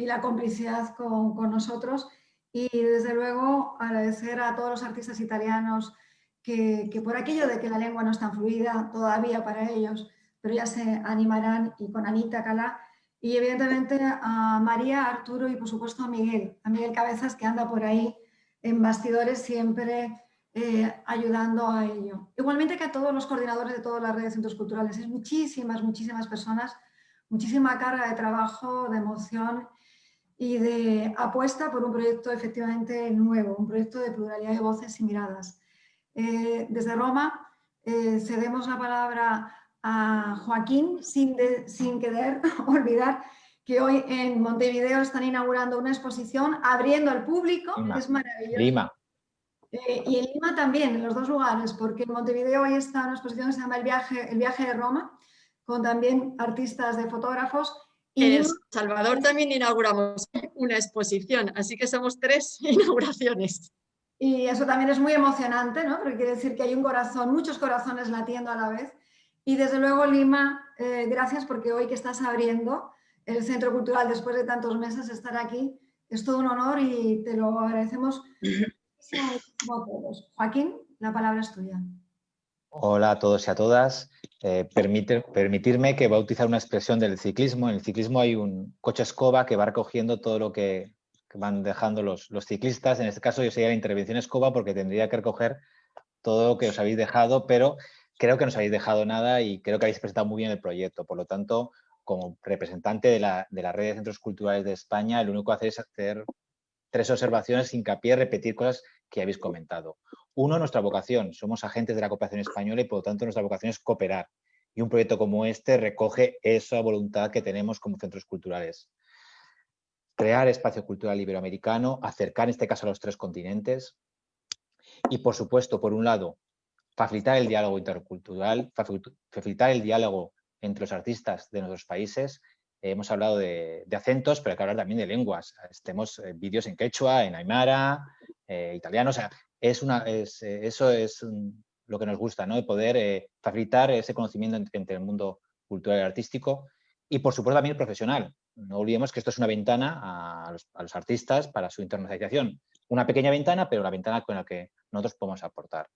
la complicidad con nosotros. Y desde luego agradecer a todos los artistas italianos que por aquello de que la lengua no es tan fluida todavía para ellos, pero ya se animarán, y con Anita Calá, y evidentemente a María, Arturo y por supuesto a Miguel Cabezas, que anda por ahí en bastidores siempre ayudando a ello. Igualmente que a todos los coordinadores de todas las redes de centros culturales. Es muchísimas personas, muchísima carga de trabajo, de emoción y de apuesta por un proyecto efectivamente nuevo, un proyecto de pluralidad de voces y miradas. Desde Roma cedemos la palabra a Joaquín sin querer olvidar que hoy en Montevideo están inaugurando una exposición abriendo al público, Lima. es maravilloso. Lima. Y en Lima también, en los dos lugares, porque en Montevideo hoy está una exposición que se llama El viaje de Roma, con también artistas de fotógrafos. Y en El Salvador también inauguramos una exposición, así que somos 3 inauguraciones. Y eso también es muy emocionante, ¿no? Porque quiere decir que hay un corazón, muchos corazones latiendo a la vez. Y desde luego, Lima, gracias, porque hoy que estás abriendo el Centro Cultural después de tantos meses estar aquí, es todo un honor y te lo agradecemos muchísimo a todos. Joaquín, la palabra es tuya. Hola a todos y a todas. Permitirme que voy a utilizar una expresión del ciclismo. En el ciclismo hay un coche escoba que va recogiendo todo lo que van dejando los ciclistas. En este caso yo sería la intervención escoba porque tendría que recoger todo lo que os habéis dejado, pero creo que no os habéis dejado nada y creo que habéis presentado muy bien el proyecto. Por lo tanto, como representante de la red de centros culturales de España, lo único que hacer es hacer 3 observaciones, hincapié, repetir cosas que habéis comentado. Uno, nuestra vocación. Somos agentes de la cooperación española y por lo tanto nuestra vocación es cooperar. Y un proyecto como este recoge esa voluntad que tenemos como centros culturales. Crear espacio cultural iberoamericano, acercar en este caso a los 3 continentes y, por supuesto, por un lado, facilitar el diálogo intercultural, facilitar el diálogo entre los artistas de nuestros países. Hemos hablado de acentos, pero hay que hablar también de lenguas. Tenemos vídeos en quechua, en aymara, italiano. O sea, eso es lo que nos gusta, ¿no? De poder facilitar ese conocimiento entre el mundo cultural y artístico. Y, por supuesto, también el profesional. No olvidemos que esto es una ventana a los artistas para su internacionalización. Una pequeña ventana, pero la ventana con la que nosotros podemos aportar.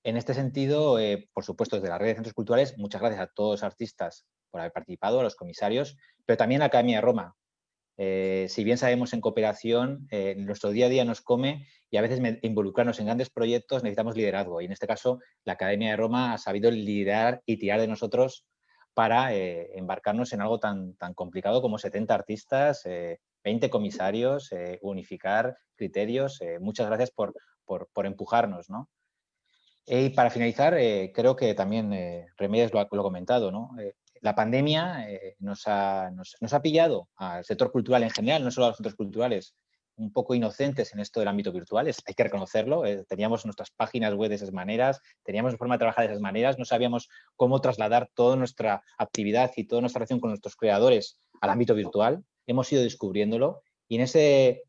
En este sentido, por supuesto, desde la red de centros culturales, muchas gracias a todos los artistas por haber participado, a los comisarios, pero también a la Academia de Roma. Si bien sabemos en cooperación, nuestro día a día nos come y a veces involucrarnos en grandes proyectos necesitamos liderazgo. Y en este caso, la Academia de Roma ha sabido liderar y tirar de nosotros para embarcarnos en algo tan complicado como 70 artistas, 20 comisarios, unificar criterios. Muchas gracias por empujarnos, ¿no? Y para finalizar, creo que también Remedios lo ha comentado, ¿no? La pandemia nos ha pillado al sector cultural en general, no solo a los centros culturales, un poco inocentes en esto del ámbito virtual, hay que reconocerlo. Teníamos nuestras páginas web de esas maneras, teníamos una forma de trabajar de esas maneras, no sabíamos cómo trasladar toda nuestra actividad y toda nuestra relación con nuestros creadores al ámbito virtual. Hemos ido descubriéndolo y en ese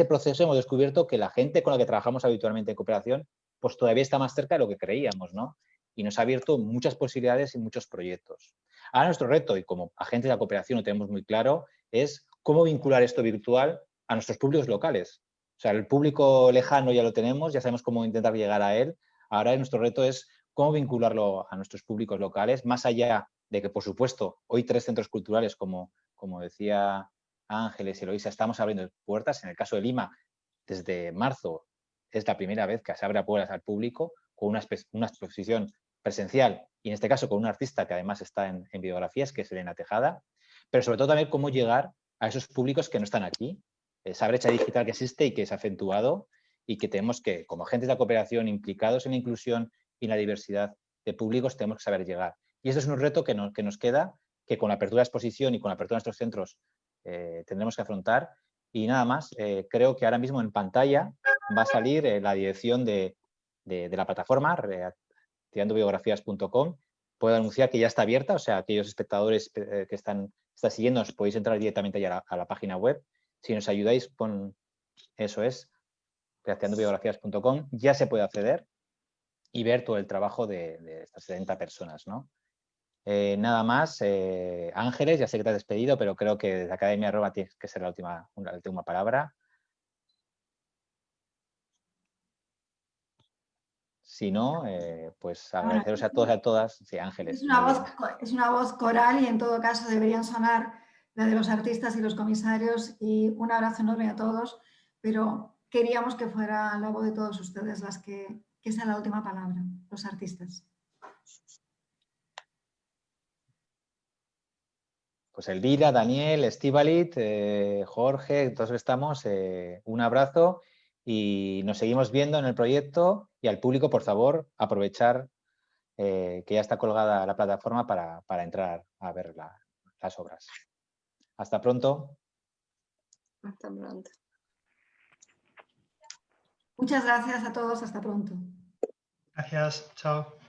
proceso hemos descubierto que la gente con la que trabajamos habitualmente en cooperación pues todavía está más cerca de lo que creíamos, ¿no? Y nos ha abierto muchas posibilidades y muchos proyectos. Ahora nuestro reto, y como agentes de la cooperación lo tenemos muy claro, es cómo vincular esto virtual a nuestros públicos locales. O sea, el público lejano ya lo tenemos, ya sabemos cómo intentar llegar a él. Ahora nuestro reto es cómo vincularlo a nuestros públicos locales, más allá de que, por supuesto, hoy 3 centros culturales, como decía Ángeles y Eloisa, estamos abriendo puertas. En el caso de Lima, desde marzo es la primera vez que se abre puertas al público con una exposición presencial y en este caso con un artista que además está en videografías, que es Elena Tejada, pero sobre todo también cómo llegar a esos públicos que no están aquí. Esa brecha digital que existe y que se ha acentuado y que tenemos que, como agentes de la cooperación implicados en la inclusión y en la diversidad de públicos, tenemos que saber llegar. Y eso es un reto que nos queda, que con la apertura de exposición y con la apertura de nuestros centros tendremos que afrontar. Y nada más, creo que ahora mismo en pantalla va a salir la dirección de la plataforma, reactivandobiografías.com. Puedo anunciar que ya está abierta, o sea, aquellos espectadores que están siguiendo, os podéis entrar directamente ya a la página web. Si nos ayudáis con eso es, reactivandobiografías.com, ya se puede acceder y ver todo el trabajo de estas 70 personas, ¿no? Nada más, Ángeles, ya sé que te has despedido, pero creo que desde Academia Arroba tienes que ser la última palabra. Si no, pues agradeceros a todos y a todas. Sí, Ángeles. Es una voz coral y en todo caso deberían sonar la de los artistas y los comisarios, y un abrazo enorme a todos, pero queríamos que fuera la voz de todos ustedes las que sea la última palabra, los artistas. Pues Elvira, Daniel, Estíbaliz, Jorge, todos que estamos, un abrazo y nos seguimos viendo en el proyecto, y al público, por favor, aprovechar que ya está colgada la plataforma para entrar a ver las obras. Hasta pronto. Hasta pronto. Muchas gracias a todos, hasta pronto. Gracias, chao.